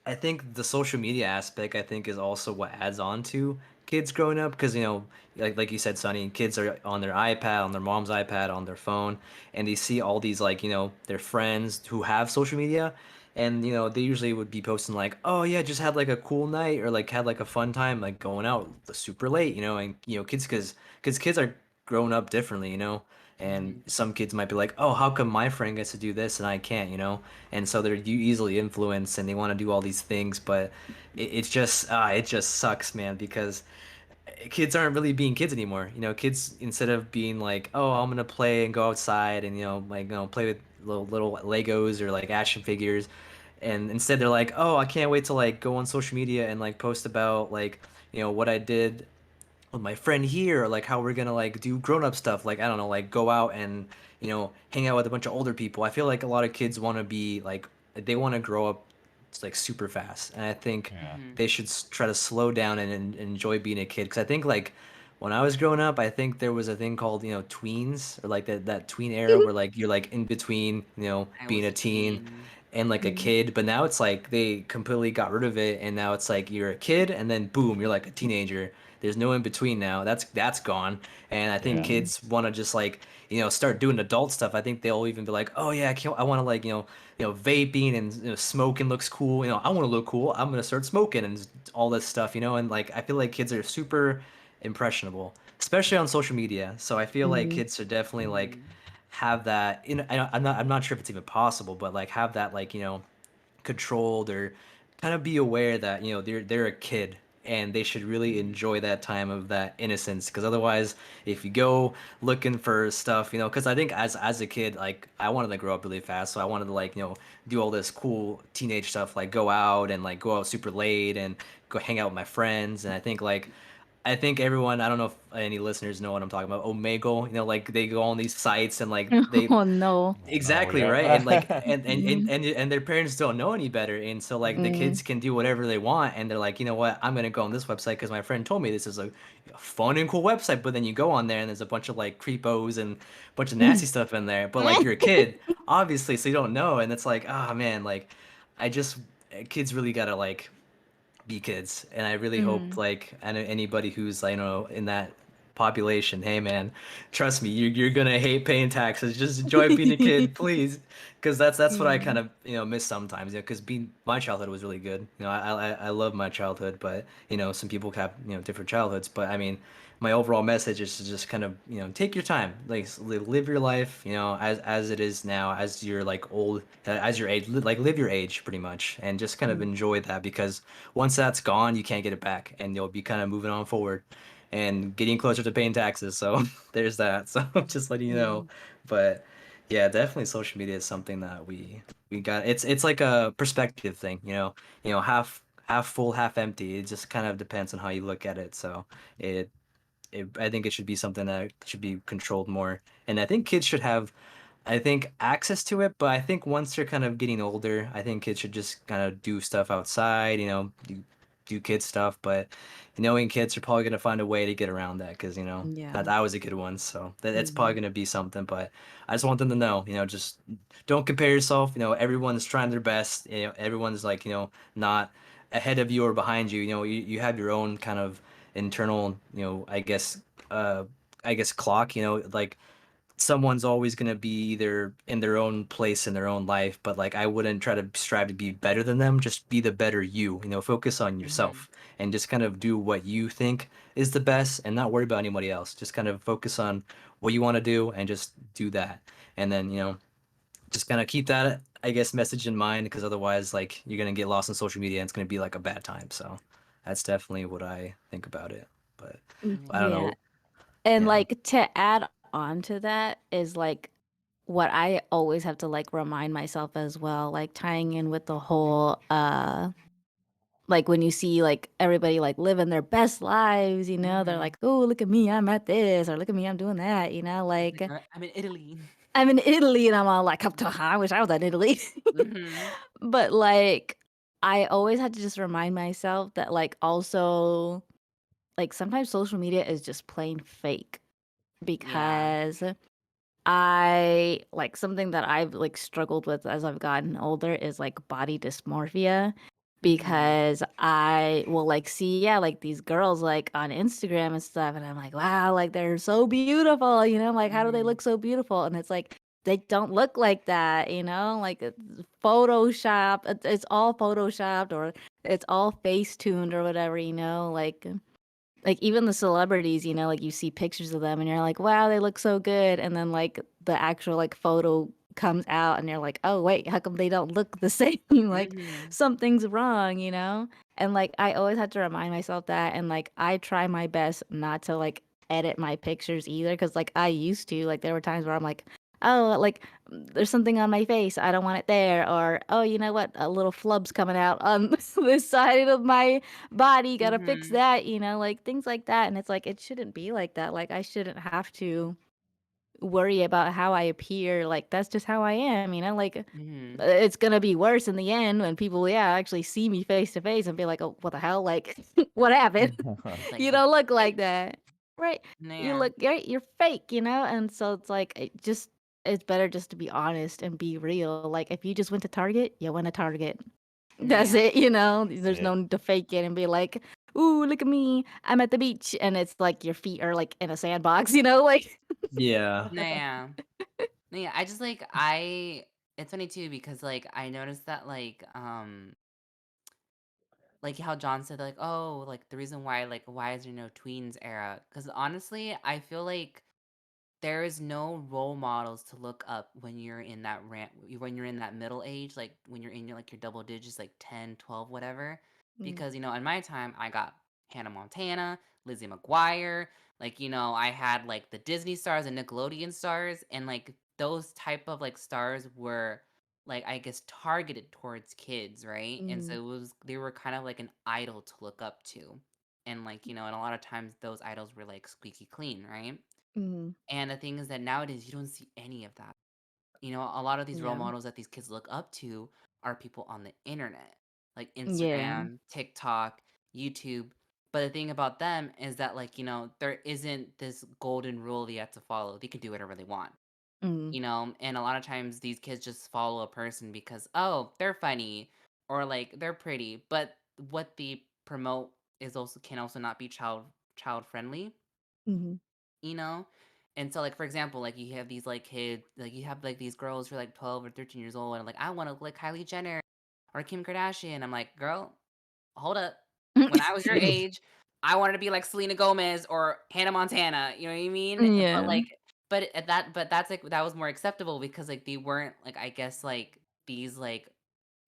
I think the social media aspect, I think, is also what adds on to kids growing up because like you said, Sonny, kids are on their iPad, on their mom's iPad, on their phone, and they see all these like their friends who have social media, and they usually would be posting like, oh yeah, just had like a cool night or like had like a fun time like going out super late, and kids because kids are growing up differently, and Mhm. some kids might be like, oh, how come my friend gets to do this and I can't. And so they're easily influenced and they want to do all these things but it just sucks, man, because kids aren't really being kids anymore. Kids, instead of being like, oh, I'm gonna play and go outside and like play with little Legos or like action figures, and instead they're like, oh, I can't wait to like go on social media and like post about like what I did with my friend here, or like how we're gonna like do grown up stuff, like I don't know, like go out and hang out with a bunch of older people. I feel like a lot of kids want to be like they want to grow up like super fast, and I think Yeah. Mhm. they should try to slow down and enjoy being a kid. Because I think like when I was growing up, I think there was a thing called tweens, or like that tween era where like you're like in between I being was a a teen tween. and like a Mm. kid. But now it's like they completely got rid of it, and now it's like you're a kid and then boom, you're like a teenager. There's no in between now. That's gone. And I think Yeah. Mm. kids want to just like start doing adult stuff. I think they'll even be like, oh yeah, I want to like vaping and smoking looks cool. I want to look cool. I'm gonna start smoking and all this stuff. And like I feel like kids are super impressionable, especially on social media. So I feel like Mm. kids should definitely like Mhm. have that. I'm not sure if it's even possible, but like have that like controlled, or kind of be aware that they're a kid and they should really Mhm. enjoy that time of that innocence, because otherwise if you go looking for stuff, because I think as a kid, like I wanted to grow up really fast, so I wanted to like do all this cool teenage stuff, like go out and like go out super late and go hang out with my friends. And I think everyone, I don't know if any listeners know what I'm talking about, Omegle, like they go on these sites and like they Oh no. Oh exactly, right? And like yeah. Mm. and their parents don't know any better, and so like the Mm. kids can do whatever they want, and they're like, you know what, I'm gonna go on this website because my friend told me this is a fun and cool website. But then you go on there and there's a bunch of like creepos and a bunch of nasty stuff in there, but like you're a kid obviously, so you don't know. And it's like, ah, man, like I just kids really gotta like be kids. And I really hope Mm. like anybody who's like, in that population, hey man, trust me, you're gonna hate paying taxes. Just enjoy being a kid, please, because that's what I Yeah. kind of miss sometimes. Because being my childhood was really good. I love my childhood, but some people have different childhoods. But I mean, my overall message is to just kind of take your time, like live your life as it is now, as you're like old, as your age, like live your age pretty much, and just kind of Mm. enjoy that, because once that's gone, you can't get it back, and you'll be kind of moving on forward and getting closer to paying taxes. So there's that. So just letting you know. Mm. But yeah, definitely social media is something that we got. It's like a perspective thing, half full, half empty. It just kind of depends on how you look at it. So it I think it should be something that should be controlled more. And I think kids should have, I think, access to it. But I think once they're kind of getting older, I think kids should just kind of do stuff outside, do kid stuff. But knowing kids are probably gonna find a way to get around that, because Yeah. that I was a kid once, so that's probably Mhm. gonna be something. But I just want them to know, just don't compare yourself. Everyone's trying their best. Everyone's like not ahead of you or behind you. You have your own kind of internal, uh I guess clock, like someone's always going to be either in their own place in their own life. But like I wouldn't try to strive to be better than them. Just be the better you. Focus on Mhm. yourself and just kind of do what you think is the best, and not worry about anybody else. Just kind of focus on what you want to do and just do that. And then just kind of keep that, I guess, message in mind, because otherwise like you're going to get lost in social media and it's going to be like a bad time. So that's definitely what I think about it. But I don't Yeah. know. And Yeah. like to add on to that is like what I always have to like remind myself as well, like tying in with the whole like when you see like everybody like living their best lives, they're Mhm. like, "Oh, look at me, I'm at this," or "Look at me, I'm doing that," Like, like I'm in Italy. I'm in Italy and I'm all like, I wish I was in Italy." Mhm. But like I always had to just remind myself that like also like sometimes social media is just plain fake, Yeah. because I like something that I've like struggled with as I've gotten older is like body dysmorphia, Mhm. because I will like see, yeah, like these girls like on Instagram and stuff, and I'm like, wow, like they're so beautiful, like how do they Mhm. look so beautiful? And it's like they don't look like that, like it's Photoshop, it's all photoshopped, or it's all face tuned or whatever, like even the celebrities, like you see pictures of them and you're like, wow, they look so good. And then like the actual like photo comes out and you're like, oh wait, how come they don't look the same? Like Mhm. something's wrong. And like I always have to remind myself that, and like I try my best not to like edit my pictures either, because like I used to, like there were times where I'm like, oh, like there's something on my face, I don't want it there, or oh, you know what, a little flub's coming out on this side of my body, gotta fix Mhm. that, like things like that. And it's like it shouldn't be like that. Like I shouldn't have to worry about how I appear. Like that's just how I am, like Mhm. it's gonna be worse in the end when people, yeah, actually see me face to face and be like, oh, what the hell? Like, what happened? It's like You the don't look like that. Right. You yeah. look great, you're fake, And so it's like it's better just to be honest and be real. Like if you just went to Target, you went to Target. That's Yeah. it. There's Yeah. no need to fake it and be like, ooh, look at me. I'm at the beach. And it's like your feet are like in a sandbox, like Yeah. Yeah. Yeah, I just it's funny too because like I noticed that like how John said like, "Oh, like the reason why why is there no tweens era?" Cuz honestly, I feel like there is no role models to look up when you're in that when you're in that middle age, like when you're in your double digits, like 10, 12, whatever. Mm, Because, in my time, I got Hannah Montana, Lizzie McGuire, I had like the Disney stars and Nickelodeon stars, and like those type of like stars were like I guess targeted towards kids, right? And so mm, they were kind of like an idol to look up to. And and a lot of times those idols were like squeaky clean, right? mm, And the thing is that nowadays you don't see any of that. A lot of these role yeah. models that these kids look up to are people on the internet, like Yeah. Instagram, TikTok, YouTube. But the thing about them is that, there isn't this golden rule that you have to follow. They can do whatever they want, Mm, and a lot of times these kids just follow a person because, oh, they're funny or like they're pretty. But what they promote can also not be child friendly, mhm, you know? And so, like, for example, like, you have these, like, kids, like, you have, like, these girls who are, like, 12 or 13 years old, and, like, I want to look like Kylie Jenner or Kim Kardashian. I'm like, girl, hold up. When I was your age, I wanted to be like Selena Gomez or Hannah Montana. You know what I mean? yeah. But that's like that was more acceptable because like they weren't like I guess like these like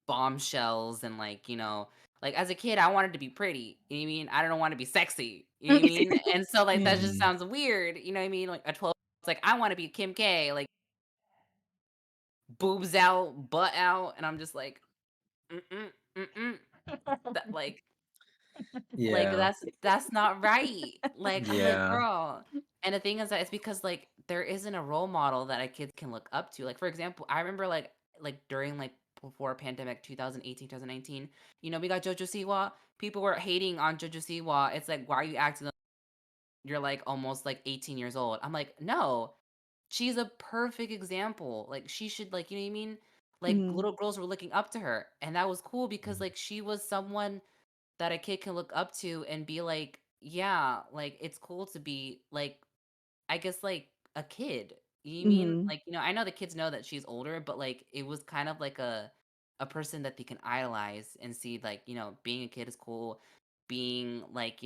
bombshells and like as a kid I wanted to be pretty. You know what I mean? I don't want to be sexy. You know what I mean? And so like that Yeah. just Mhm. sounds weird. You know what I mean? Like a 12, it's like I want to be Kim K, like boobs out, butt out, and I'm just like, mm-mm, mm-mm. That like, Yeah. that's not right. Like, I'm like, Yeah. "Girl," and the thing is that it's because, like, there isn't a role model that a kid can look up to. Like, for example, I remember, during, before pandemic 2018, 2019, we got JoJo Siwa. People were hating on JoJo Siwa. It's like, "Why are you acting like you're, like, almost, like, 18 years old?" I'm like, "No, she's a perfect example. Like, she should, like" you know what I mean? Like, Mhm, little girls were looking up to her, and that was cool because, like, she was someone that a kid can look up to and be like, yeah, like it's cool to be like, I guess like a kid. You mean mhm, like I know the kids know that she's older, but like it was kind of like a person that they can idolize and see like being a kid is cool, being like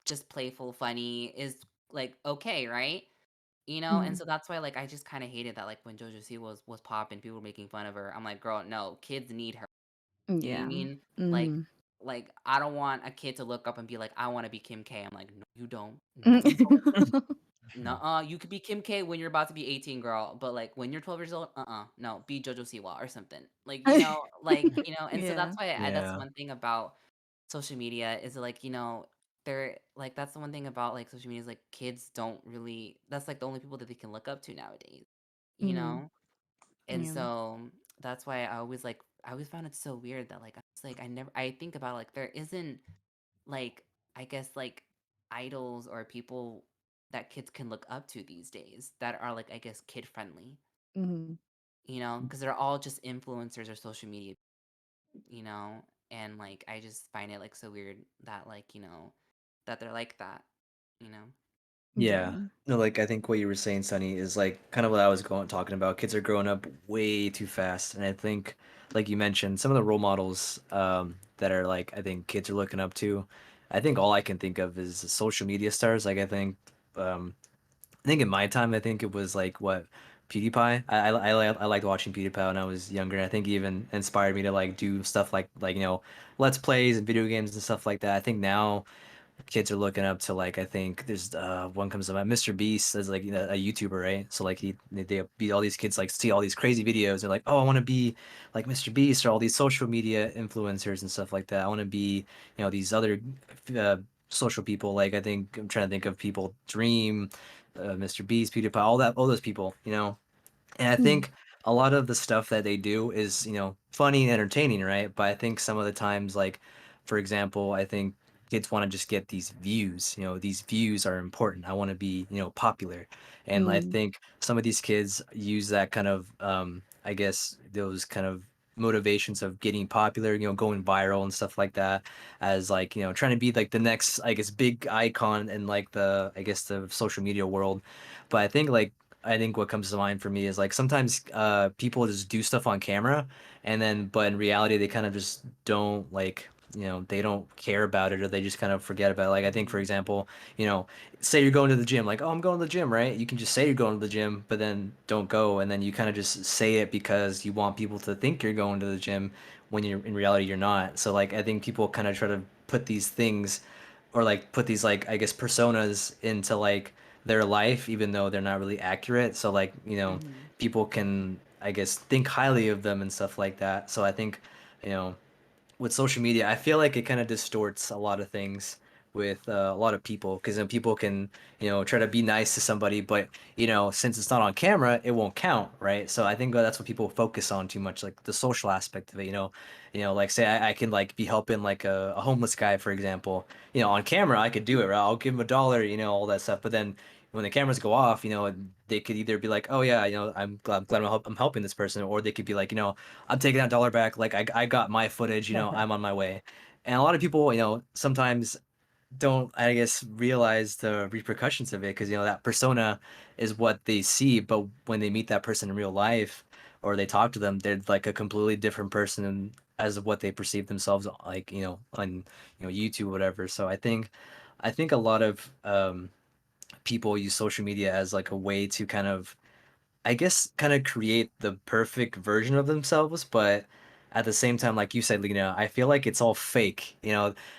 just playful, funny is like okay, right? And mhm. so that's why like I just kind of hated that like when JoJo C was popping, people were making fun of her. I'm like, girl, no, kids need her. You know what I Yeah. mean? Like Mhm. I don't want a kid to look up and be like, "I wanna be Kim K." I'm like, "No, you don't. No, you don't. Nuh-uh, you could be Kim K when you're about to be 18, girl, but, like, when you're 12 years old, no, be JoJo Siwa or something." Like, and so Yeah. that's Yeah. one thing about social media is, like, they're like, that's the one thing about, like, social media is, like, kids don't really that's, like, the only people that they can look up to nowadays, you Mhm. know? And Yeah. so that's why I always found it so weird that like I was like I think about like there isn't like I guess like idols or people that kids can look up to these days that are like I guess kid friendly, Mhm. because they're all just influencers or social media, you know, and like I just find it like so weird that that they're like that, you know. Yeah. Yeah. No, like I think what you were saying, Sonny, is like kind of what I was talking about. Kids are growing up way too fast, and I think, like you mentioned, some of the role models that are like I think kids are looking up to. I think all I can think of is social media stars. Like um, I think in my time, I think it was like what PewDiePie. I liked watching PewDiePie when I was younger. I think he even inspired me to like do stuff like let's plays and video games and stuff like that. I think now kids are looking up to, like, I think there's one comes to mind, Mr. Beast is like, a YouTuber, right? So like they be all these kids like see all these crazy videos. They're like, oh, I want to be like Mr. Beast, or all these social media influencers and stuff like that. I want to be, these other uh, social people. Like, I think I'm trying to think of people, Dream, Mr. Beast, PewDiePie, all those people, and I Mm. think a lot of the stuff that they do is, funny and entertaining, right? But I think some of the times, like, for example, I think kids want to just get these views. These views are important. I want to be, popular. And I Mm. think some of these kids use that kind of, I guess, those kind of motivations of getting popular, going viral and stuff like that, as like, trying to be like the next, I guess, big icon in like I guess, the social media world. But I think what comes to mind for me is like sometimes people just do stuff on camera, and then but in reality they kind of just don't, like, they don't care about it, or they just kind of forget about it. Like, I think, for example, you know say you're going to the gym, like, oh, I'm going to the gym, right? You can just say you're going to the gym, but then don't go, and then you kind of just say it because you want people to think you're going to the gym when you're in reality you're not. So like I think people kind of try to put these things, or like put these, like, I guess, personas into like their life, even though they're not really accurate. So like, Mhm. people can, I guess, think highly of them and stuff like that. So I think, you know with social media, I feel like it kind of distorts a lot of things with a lot of people, because then people can, try to be nice to somebody, but since it's not on camera, it won't count, right? So I think that's what people focus on too much, like the social aspect of it. Like, say I can like be helping like a homeless guy, for example. On camera I could do it, right? I'll give him $1, all that stuff. But then when the cameras go off, they could either be like, oh yeah, I'm glad I'm helping this person, or they could be like, I'm taking that $1 back. Like, I got my footage, I'm on my way. And a lot of people, sometimes don't, I guess, realize the repercussions of it, because, that persona is what they see. But when they meet that person in real life, or they talk to them, they're like a completely different person as of what they perceive themselves, like, on, YouTube, or whatever. So I think a lot of people use social media as like a way to kind of, I guess, kind of create the perfect version of themselves, but at the same time, like you said, Lena, I feel like it's all fake.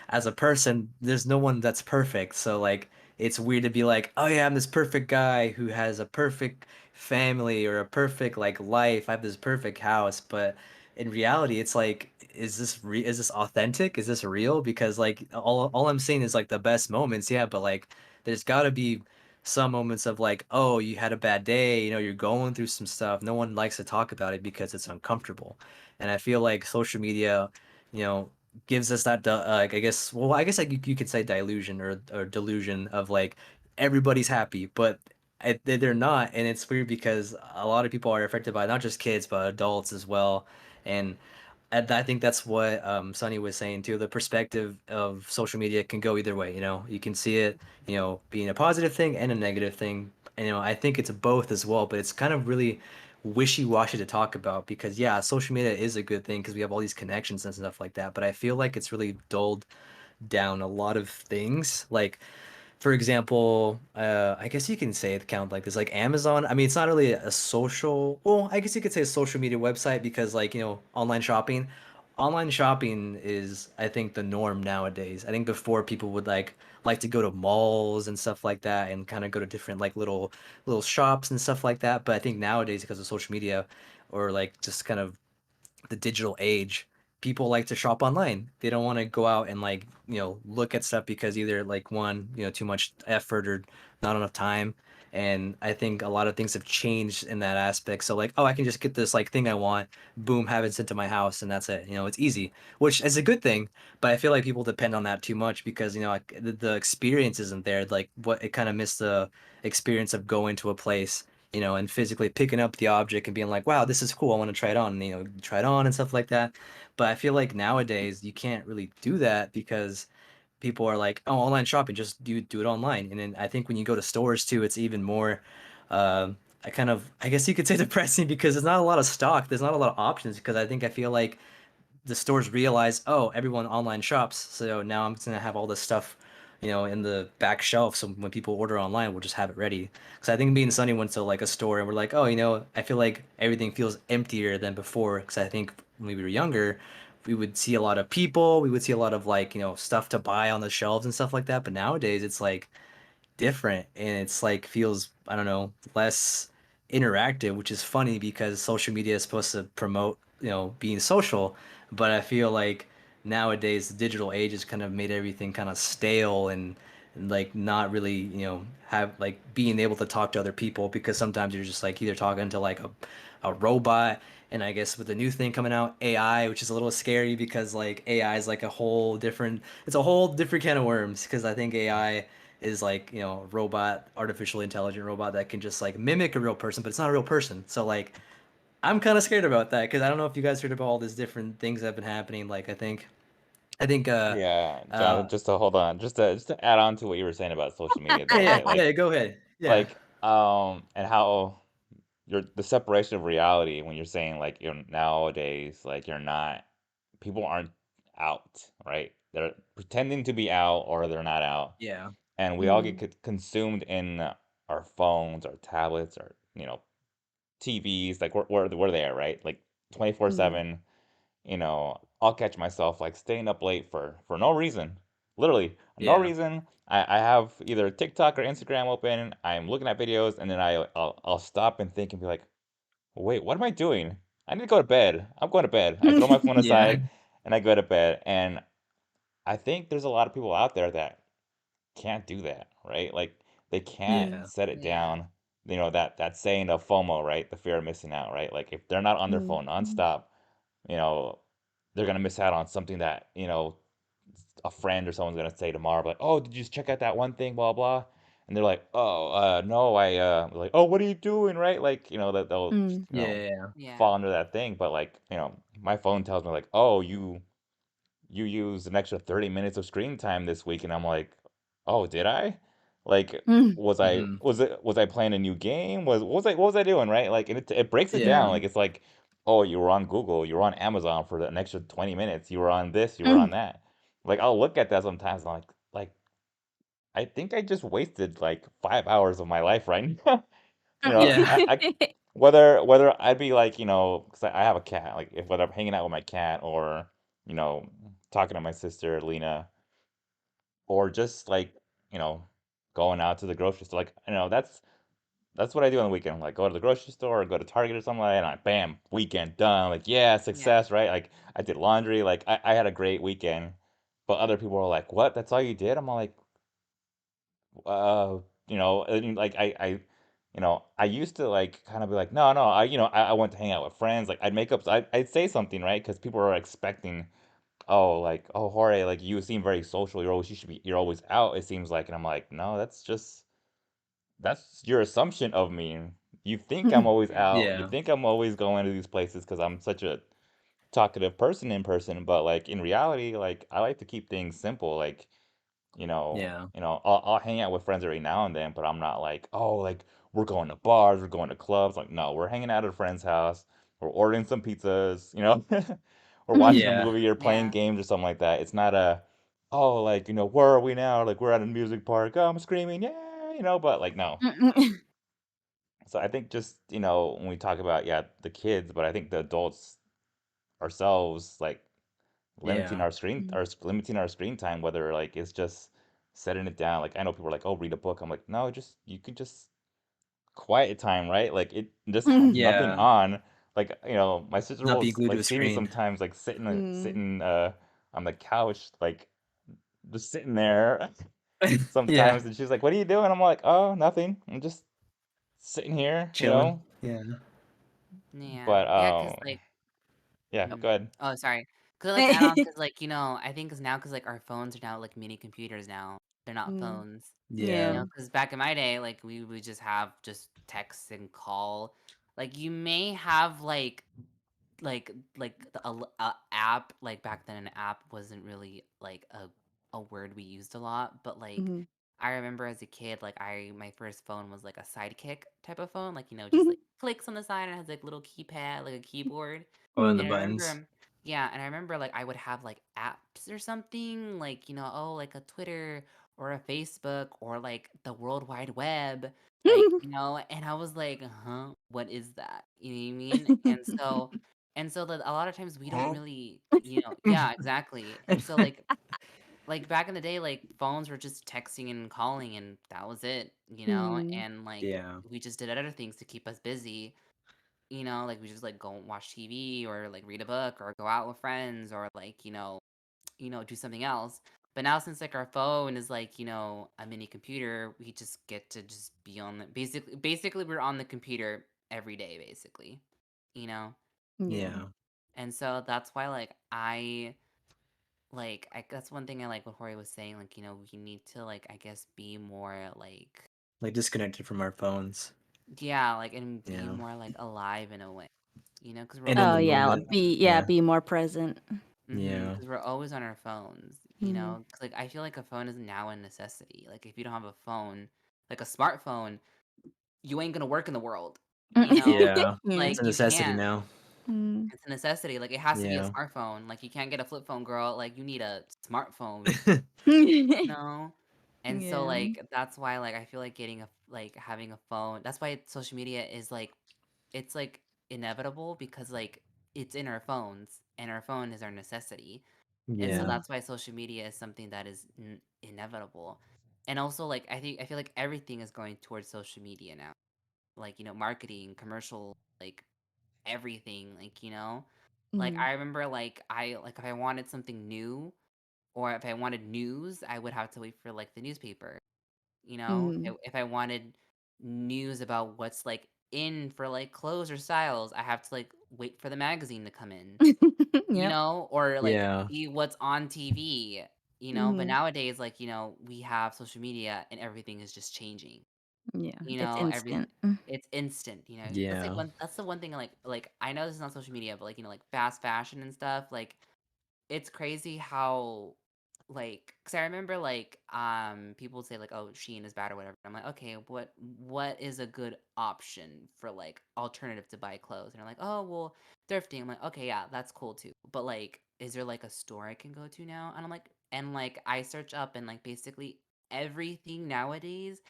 As a person, there's no one that's perfect. So like, it's weird to be like, oh yeah, I'm this perfect guy who has a perfect family, or a perfect like life. I have this perfect house, but in reality, it's like, is this authentic? Is this real? Because like all I'm seeing is like the best moments, yeah, but like there's got to be some moments of like, oh, you had a bad day, you're going through some stuff. No one likes to talk about it because it's uncomfortable. And I feel like social media, you know, gives us that, like, I guess, well, I guess like you could say delusion, or delusion of like everybody's happy, but they're not. And it's weird because a lot of people are affected by it, not just kids, but adults as well. And I think that's what Sonny was saying too. The perspective of social media can go either way. You can see it, being a positive thing and a negative thing. And, I think it's both as well. But it's kind of really wishy-washy to talk about, because yeah, social media is a good thing because we have all these connections and stuff like that. But I feel like it's really dulled down a lot of things. Like, for example, I guess you can say it count like this, like Amazon. I mean, it's not really a social, well, I guess you could say a social media website, because like, online shopping. Online shopping is, I think, the norm nowadays. I think before people would like to go to malls and stuff like that, and kind of go to different like little shops and stuff like that. But I think nowadays, because of social media, or like just kind of the digital age, people like to shop online. They don't want to go out and like, look at stuff, because either like, one, too much effort, or not enough time. And I think a lot of things have changed in that aspect. So like, oh, I can just get this like thing I want, boom, have it sent to my house, and that's it. It's easy, which is a good thing. But I feel like people depend on that too much, because like, the experience isn't there. Like, what it kind of missed the experience of going to a place, and physically picking up the object and being like, wow, this is cool. I want to try it on, and, try it on and stuff like that. But I feel like nowadays you can't really do that, because people are like, oh, online shopping, just do it online. And then I think when you go to stores too, it's even more, I guess you could say, depressing, because there's not a lot of stock. There's not a lot of options, because I feel like the stores realize, oh, everyone online shops, so now I'm just gonna have all this stuff, in the back shelf. So when people order online, we'll just have it ready. Because I think me and Sunny went to like a store, and we're like, oh, I feel like everything feels emptier than before. Because I think when we were younger, we would see a lot of people, we would see a lot of like, stuff to buy on the shelves and stuff like that. But nowadays it's like different and it's like feels, I don't know, less interactive, which is funny because social media is supposed to promote, being social, but I feel like nowadays the digital age has kind of made everything kind of stale and like not really, have like being able to talk to other people because sometimes you're just like either talking to like a robot. And I guess with the new thing coming out, AI, which is a little scary because like AI is like it's a whole different can of worms because I think AI is like, robot, artificially intelligent robot that can just like mimic a real person, but it's not a real person. So like I'm kind of scared about that because I don't know if you guys heard about all these different things that have been happening. Like I think Yeah, uh Jonathan, just to hold on, just to add on to what you were saying about social media yeah, though, yeah, right? yeah, go ahead. Yeah. Like, and how the separation of reality when you're saying like nowadays, like you're not, people aren't out, right? They're pretending to be out or they're not out, Yeah. and we all get Mm, consumed in our phones, our tablets, our TVs, like we're there, right? Like mm, 24/7. I'll catch myself like staying up late for no reason. Literally, no Yeah. reason. I have either TikTok or Instagram open. I'm looking at videos, and then I'll stop and think and be like, wait, what am I doing? I need to go to bed. I'm going to bed. I throw my phone Yeah. aside and I go to bed. And I think there's a lot of people out there that can't do that, right? Like they can't mm, Yeah. set it Yeah. down. That saying of FOMO, right? The fear of missing out, right? Like if they're not on their mm, phone nonstop, you know, they're gonna miss out on something that, a friend or someone's gonna say tomorrow, like, "Oh, did you just check out that one thing, blah blah?" And they're like, "Oh, no, like, oh, what are you doing?" Right? Like, that they'll, mm, Yeah. Yeah. fall under that thing. But like, my phone tells me like, "Oh, you used an extra 30 minutes of screen time this week," and I'm like, "Oh, did I?" Like, mm, Hmm. was I playing a new game? What was I doing, right? Like, and it breaks it down. Yeah. mm, Like, it's like, oh, you were on Google, you were on Amazon for an extra 20 minutes, you were on this, you were mm. on that. Like, I'll look at that sometimes, and I'm like, I think I just wasted like 5 hours of my life right now. Yeah. Whether I'd be like, because I have a cat, like if whether I'm hanging out with my cat or, you know, talking to my sister Lena, or just like, you know, going out to the grocery store. Like, that's what I do on the weekend. Like go to the grocery store or go to Target or something like that, and bam, weekend done. Like, yeah, Yeah. success, right? Like I did laundry, like I had a great weekend. But other people are like, "What? That's all you did?" I'm like, and, like I used to like kind of be like, no, no, I went to hang out with friends. Like I'd say something, right? Because people are expecting, oh, like, oh, Jorge, like you seem very social. You're always out. It seems like, and I'm like, no, that's your assumption of me. You think I'm always Yeah. out. You Yeah. think I'm always going to these places because I'm such a talkative person in person. But like in reality, like I like to keep things simple. Like Yeah. I'll hang out with friends every now and then, but I'm not like, oh, like we're going to bars, we're going to clubs. Like, no, we're hanging out at a friend's house, we're ordering some pizzas, we're watching a Yeah. movie or playing Yeah. games or something like that. It's not oh, like, where are we now? Like, we're at a music park. Oh, I'm screaming, yeah, but like, no. So I think just, when we talk about, yeah, the kids, but I think the adults ourselves, like, Yeah. limiting our screen time, whether like it's just setting it down. Like I know people are like, oh, read a book. I'm like, no, just you can just quiet time, right? Like it just have nothing Yeah. on. Like, my sister Not will be glued to like a see me screen. sometimes like Mm. sitting on the couch, like just sitting there Yeah. sometimes, and she's like, what are you doing? I'm like, oh, nothing. I'm just sitting here, Chilling. Yeah. Yeah. But Yeah. Cause like, yeah, mm, go ahead. oh, sorry. Could like add on? Cause like, I think cause now, cause like our phones are now like mini computers now. They're not Mm. phones. Yeah. Yeah. Cause back in my day, like we would just have just text and call. Like you may have like a app like back then an app wasn't really like a word we used a lot, but like Mhm. I remember as a kid, like my first phone was like a sidekick type of phone, like just like clicks on the side and it has like little keypad, like a keyboard. Oh, and the And I buttons. remember, yeah, and I remember like I would have like apps or something, like oh, like a Twitter or a Facebook or like the World Wide Web, like and I was like, huh, what is that? You know what I mean? And so And so that a lot of times we don't Huh? really, yeah, exactly. And so like back in the day, like phones were just texting and calling and that was it, Mm. and like Yeah. we just did other things to keep us busy, like we just like go and watch TV or like read a book or go out with friends or like, do something else. But now since like our phone is like, a mini computer, we just get to just be on the basically we're on the computer every day basically, you know? Yeah. Yeah. And so that's why that's one thing I like what Jorge was saying, like, we need to like I guess be more like Like disconnected from our phones. yeah, like and be Yeah. more like alive in a way. Because we're And in always Oh the yeah, moment. be Yeah. be more present. Yeah. because we're always on our phones, Mm. 'cause, like I feel like a phone is now a necessity. Like if you don't have a phone, like a smartphone, you ain't gonna work in the world. You know, Yeah. Yeah. It's like a you necessity can't. now. Mm. It's a necessity. Like it has to be a Yeah. smartphone. Like you can't get a flip phone, girl. Like you need a smartphone. No. And so Yeah. like that's why like I feel like having a phone. That's why social media is like it's like inevitable because like it's in our phones and our phone is our necessity. And so Yeah. that's why social media is something that is inevitable. And also like I feel like everything is going towards social media now. Like, marketing, commercial, like everything, like, like Mm. I remember like if I wanted something new or if I wanted news, I would have to wait for like the newspaper. Mm. If I wanted news about what's like in for like clothes or styles, I have to like wait for the magazine to come in, Yep. or like Yeah. see what's on TV, but Mhm. nowadays like, we have social media and everything is just changing. Yeah. You It's know, every instant. it's instant, Yeah. that's the one thing like I know this is not social media, but like, like fast fashion and stuff, like it's crazy how like because I remember like people would say like, oh, Shein is bad or whatever. I'm like, okay, what is a good option for like alternative to buy clothes? And they're like, oh well, thrifting. I'm like, okay, yeah, that's cool too. But like, is there like a store I can go to now? And like I search up and like basically everything nowadays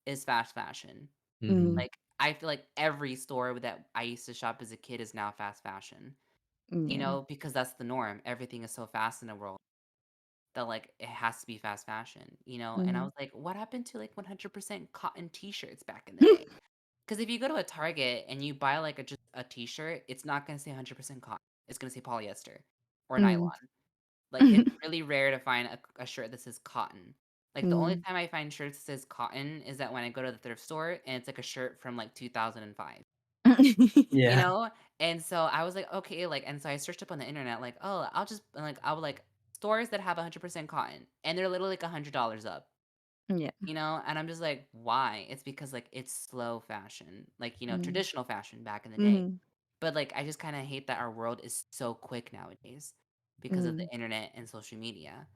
is fast fashion. Hmm. Mm. Like I feel like every store that I used to shop as a kid is now fast fashion. Yeah. Because that's the norm. Everything is so fast in the world that like it has to be fast fashion. And I Mm. was like, what happened to like 100% cotton t-shirts back in the day? Because if you go to a Target and you buy like just a t-shirt, it's not going to say 100% cotton. It's going to say polyester or Mm. nylon. Like it's really rare to find a shirt that says cotton. Like the only Mm. time I find shirts that says cotton is that when I go to the thrift store and it's like a shirt from like 2005. You Yeah. know? And so I was like, okay, like, and so I searched up on the internet, like, oh, I would like stores that have 100% cotton, and they're literally like $100 up, Yeah. and I'm just like, why? It's because like it's slow fashion, like, Mm. traditional fashion back in the day. Mhm. But like, I just kind of hate that our world is so quick nowadays because of Mm. the internet and social media,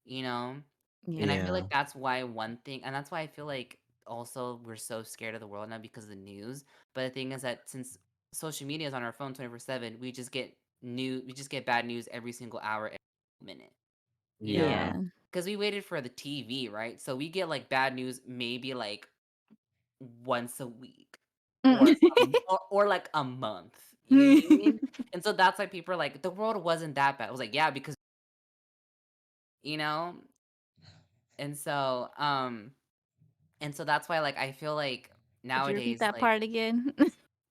you know? And Yeah. I feel Yeah. like that's why one thing and that's why I feel like also we're so scared of the world now because of the news. But the thing is that since social media is on our phone 24/7, we just get bad news every single hour, every minute, you know? Yeah. Yeah. Because we waited for the TV, right? So we get like bad news maybe like once a week or like a month. You know what I mean? And so that's why people are like, the world wasn't that bad. I was like, yeah, because you know? And so that's why, like, I feel like Could you repeat nowadays, that like part again?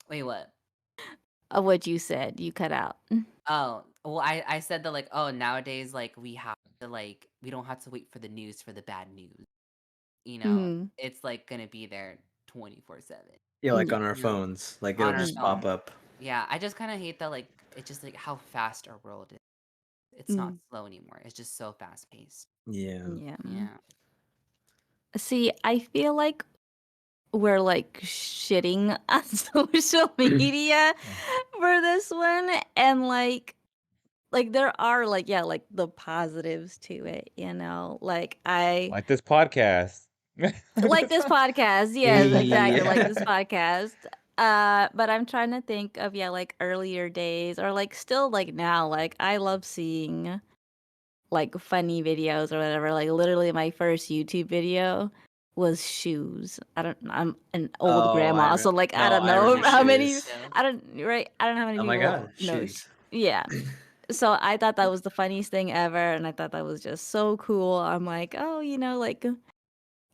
wait, what? Of what you said, you cut out. Oh, well, I said that, like, oh, nowadays, like, we don't have to wait for the news for the bad news, you know? Mhm. It's, like, gonna be there 24/7, Yeah, like Yeah. on our you know? phones. Like it'll On our just Mm. pop phone. up. Yeah, I just kinda hate that, like, it's just, like, how fast our world is. It's not Mm. slow anymore, it's just so fast-paced. Yeah. Yeah. Yeah. See, I feel like we're like shitting on social media for this one, and like there are like yeah like the positives to it, like I Like this podcast. like this podcast, yes, exactly, like this Yeah. podcast. But I'm trying to think of yeah like earlier days or like still like now, like I love seeing like funny videos or whatever, like literally my first YouTube video was shoes. I'm an old Oh, grandma, so like I no, don't I know remember how Remember many. shoes. shoes? I don't right. I don't know how many Oh my people God, know. shoes. Yeah. So I thought that was the funniest thing ever, and I thought that was just so cool. I'm like, oh, like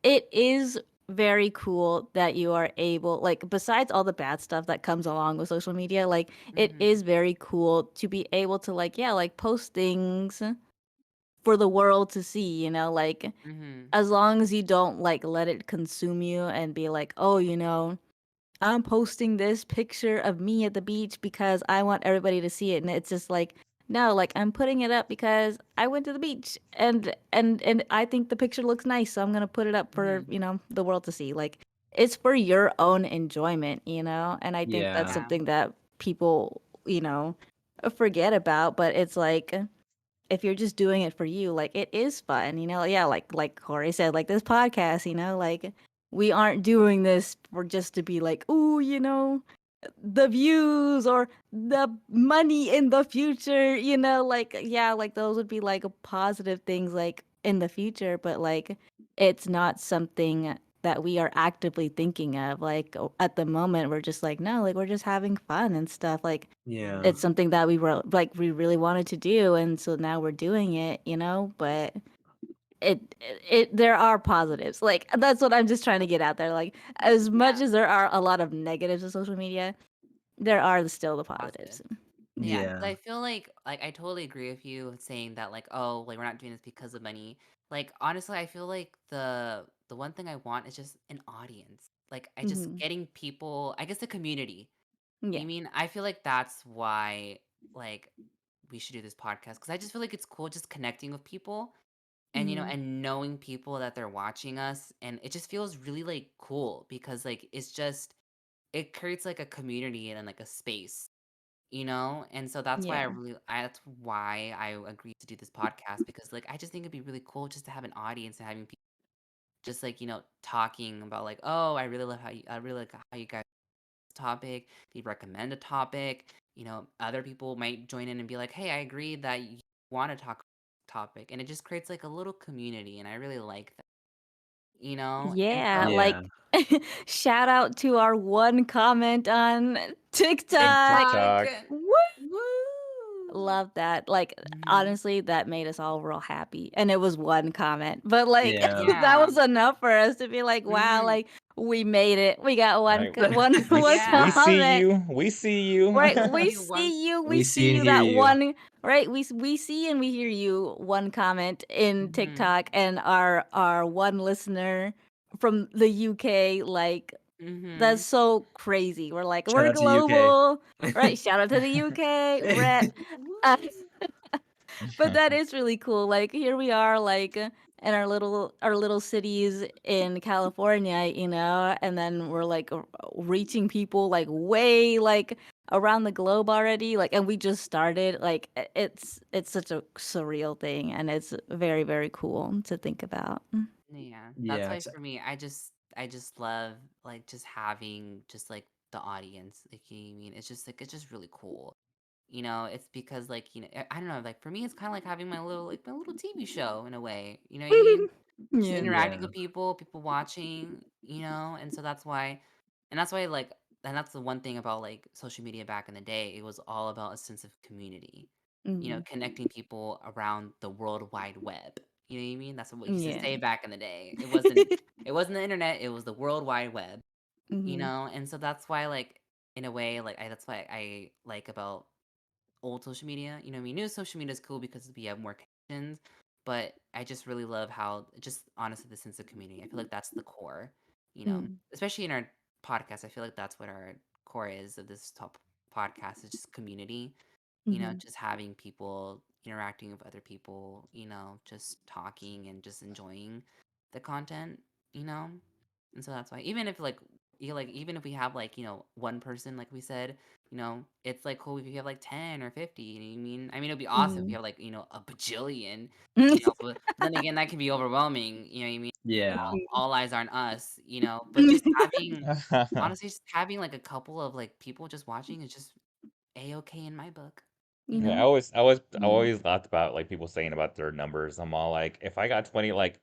it is very cool that you are able, like, besides all the bad stuff that comes along with social media, like, it Mm-hmm. is very cool to be able to, like, yeah, like, post things for the world to see, like, Mm-hmm. as long as you don't, like, let it consume you and be like, oh, I'm posting this picture of me at the beach because I want everybody to see it. And it's just like, no, like I'm putting it up because I went to the beach and I think the picture looks nice, so I'm gonna put it up for, Mm-hmm. the world to see. Like it's for your own enjoyment, and I think that's Yeah. Yeah. something that people, forget about, but it's like if you're just doing it for you, like it is fun, yeah, like Corey said, like this podcast, like we aren't doing this for just to be like, ooh, the views or the money in the future, like yeah, like those would be like positive things like in the future, but like it's not something that we are actively thinking of. Like at the moment we're just like, no, like we're just having fun and stuff. Like Yeah. it's something that we were like we really wanted to do, and so now we're doing it, but it there are positives. Like that's what I'm just trying to get out there. Like as much Yeah. as there are a lot of negatives of social media, there are still the Positive. positives. Yeah, Yeah. because Yeah. I feel like I totally agree with you saying that like, oh, like we're not doing this because of money. Like honestly, I feel like the one thing I want is just an audience. Like I just Hmm. getting people, I guess the community. Yeah. You mean I feel like that's why like we should do this podcast because I just feel like it's cool just connecting with people and Hmm. and knowing people that they're watching us and it just feels really like cool because like it's just it creates like a community and like a space, and so that's why Yeah. that's why I agreed to do this podcast because like I just think it'd be really cool just to have an audience and having people just like talking about like, oh, I really like how you guys topic, they recommend a topic, other people might join in and be like, hey, I agree that you want to talk topic, and it just creates like a little community, and I really like that, and Yeah, so Yeah. like shout out to our one comment on And TikTok. TikTok, TikTok. Woo! woo. Love that. Like Hmm. honestly, that made us all real happy. And it was one comment. But like Yeah. that Yeah. was enough for us to be like, wow, Hmm. like we made it. We got one Right. one one We Yeah. see comment. you. We see you. Right, We see we you one. see you. We We see see and you. hear That you. one, right? We see and we hear you. One comment in Hmm. TikTok, and our one listener from the UK. Like that's Hmm. so crazy. We're like Shout we're out to UK. global, right? Shout out to the UK. Uh, but that is really cool. Like here we are, like in our little cities in California, and then we're like reaching people like way like around the globe already. Like, and we just started. Like, it's such a surreal thing, and it's very very cool to think about. Yeah, that's Yeah. why for me, I just love like just having just like the audience. Like you know what I mean, it's just like it's just really cool. It's because like I don't know, like for me, it's kind of like having my little TV show in a way. You know what I mean? Just Yeah. interacting Yeah. with people watching. And so that's why like and that's the one thing about like social media back in the day. It was all about a sense of community. Hmm. Connecting people around the World Wide Web. You know what I mean? That's what we used to Yeah. say back in the day. It wasn't the internet, it was the World Wide Web. Hmm. And so that's why like in a way like that's why I like about old social media. I mean, new social media is cool because we have more connections, but I just really love how just honestly the sense of community. I feel like that's the core, especially in our podcast. I feel like that's what our core is of this top podcast is just community, Hmm. just having people interacting with other people, just talking and just enjoying the content, you know? And so that's why even if like even if we have like, one person like we said, it's like cool if you have like 10 or 50, you know what I mean? I mean it'd be awesome if you Hmm. have like, a bajillion, but then again that can be overwhelming, you know what I mean? Yeah. All eyes are on us, but just having honestly just having like a couple of like people just watching is just a-okay in my book, you Yeah, know? I always Yeah. always laughed about like people saying about their numbers. I'm all like, if I got 20, like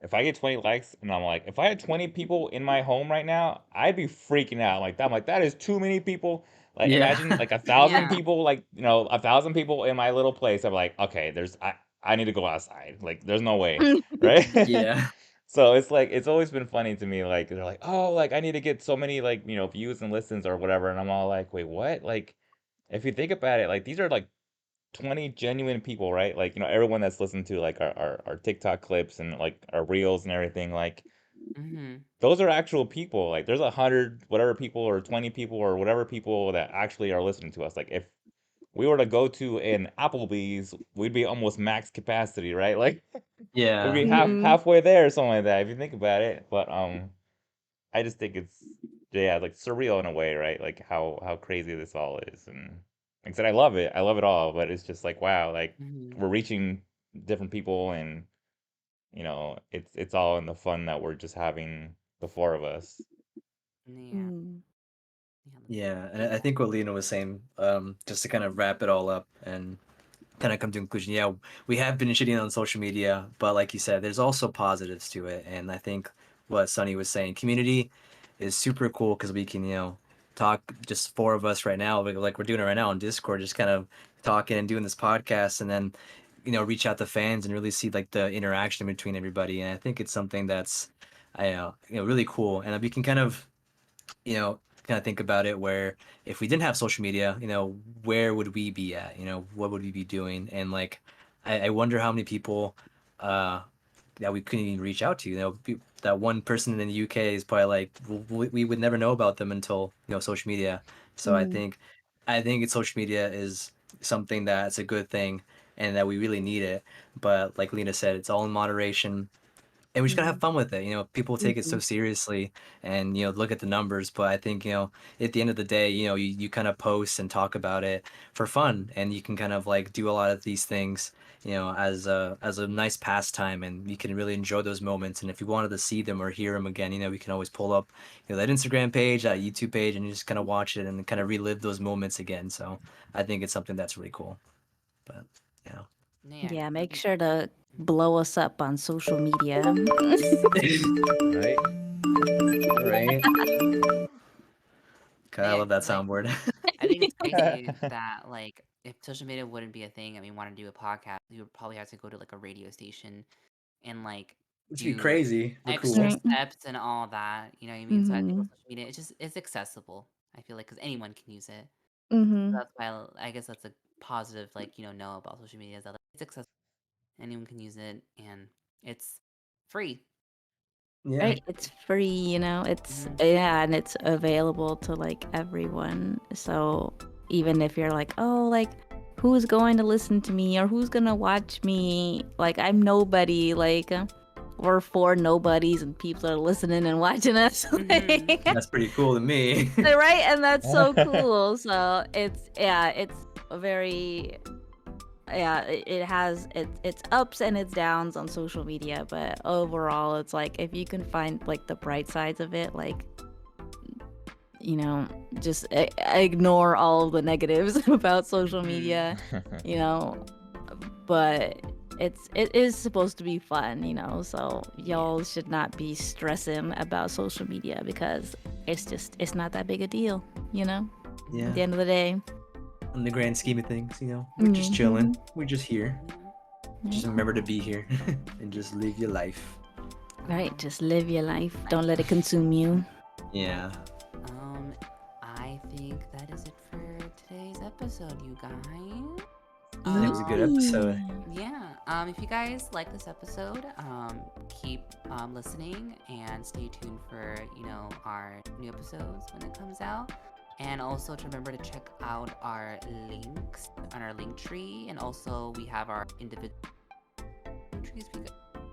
if I get 20 likes and I'm like, if I had 20 people in my home right now, I'd be freaking out like that. I'm like, that is too many people. Like, imagine Yeah. like 1,000 Yeah. people, like, 1,000 people in my little place. I'm like, okay, I need to go outside. Like, there's no way, right? Yeah. So it's like it's always been funny to me. Like they're like, oh, like I need to get so many like views and listens or whatever, and I'm all like, wait, what? Like, if you think about it, like these are like 20 genuine people, right? Like, everyone that's listened to like our TikTok clips and like our reels and everything, like Mhm. those are actual people. Like there's 100 whatever people or 20 people or whatever people that actually are listening to us. Like if we were to go to an Applebee's, we'd be almost max capacity, right? Like we'd Yeah. be Mhm. halfway there or something like that if you think about it. But I just think it's yeah, like surreal in a way, right? Like how crazy this all is, and like I said, I love it. I love it all, but it's just like wow, like Mhm. we're reaching different people, and it's all in the fun that we're just having the four of us. Yeah. Mm. Yeah. Yeah, and I think what Lena was saying, just to kind of wrap it all up and kind of come to a conclusion. Yeah, we have been shitting on social media, but like you said, there's also positives to it. And I think what Sunny was saying, community is super cool because we can, talk just four of us right now, like we're doing it right now on Discord, just kind of talking and doing this podcast, and then, reach out to fans and really see like the interaction between everybody. And I think it's something that's, really cool. And we can kind of think about it where if we didn't have social media, where would we be at? What would we be doing? And like, I wonder how many people that we couldn't even reach out to. That one person in the UK is probably like we would never know about them until social media. So Mm. I think it's social media is something that's a good thing and that we really need it. But like Lena said, it's all in moderation and we just gotta have Mhm. fun with it. People take it so Mhm. seriously and look at the numbers, but I think at the end of the day, you kind of post and talk about it for fun, and you can kind of like do a lot of these things, as a nice pastime, and you can really enjoy those moments. And if you wanted to see them or hear them again, we can always pull up that Instagram page, that YouTube page, and you just kind of watch it and kind of relive those moments again. So I think it's something that's really cool. But yeah. Yeah. Yeah, make sure to blow us up on social media. Right? Right. God, I Yeah, love that 'cause, like, soundboard. I think it's crazy that, like, if social media wouldn't be a thing and we wanna do a podcast, we would probably have to go to, like, a radio station and, like, Which would be do crazy, but extra cool. Right. steps and all that, you know what I mean? So I think with Mhm. social media, it's accessible, I feel like, because anyone can use it. Mhm. That's why I guess that's a positive, like, know about social media is that, like, it's accessible, anyone can use it, and it's free. Yeah. Right, it's free, it's Mhm. yeah, and it's available to like everyone. So even if you're like, oh, like who's going to listen to me or who's gonna watch me? Like I'm nobody. Like we're four nobodies, and people are listening and watching us. Mhm. Like, That's pretty cool to me. right, and that's so cool. So it's a very yeah, it has its ups and its downs on social media, but overall it's like if you can find like the bright sides of it, like you know just ignore all of the negatives about social Mhm. media, you know but it is supposed to be fun, so Yeah. y'all should not be stressing about social media because it's not that big a deal, at Yeah. the end of the day. In the grand scheme of things, we're just chilling. We're just here. Yeah. Just remember to be here and just live your life. Right, just live your life. Don't let it consume you. Yeah. I think that is it for today's episode, you guys. It was a good episode. Yeah. If you guys like this episode, keep listening and stay tuned for our new episodes when it comes out. And also to remember to check out our links on our link tree, and also we have our individual trees we got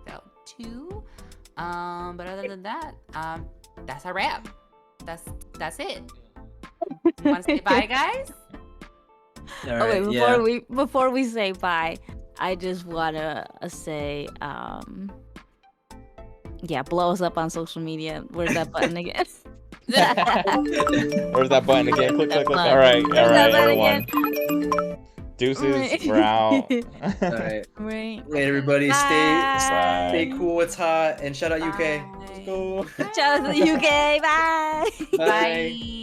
out too. But other than that, that's our wrap. That's it. You want to say bye, guys? All Oh wait, right. Yeah. before we say bye, I just wanna say yeah, blow us up on social media. Where's that button again? Where's that button again? Click, click, click. Button. All right, Where's that button everyone. again? Deuces, we're out. All right. Right. Later, everybody. Stay Bye. cool. It's hot. And shout out UK. Let's Bye. go. Shout out to the UK. Bye. Bye. Bye.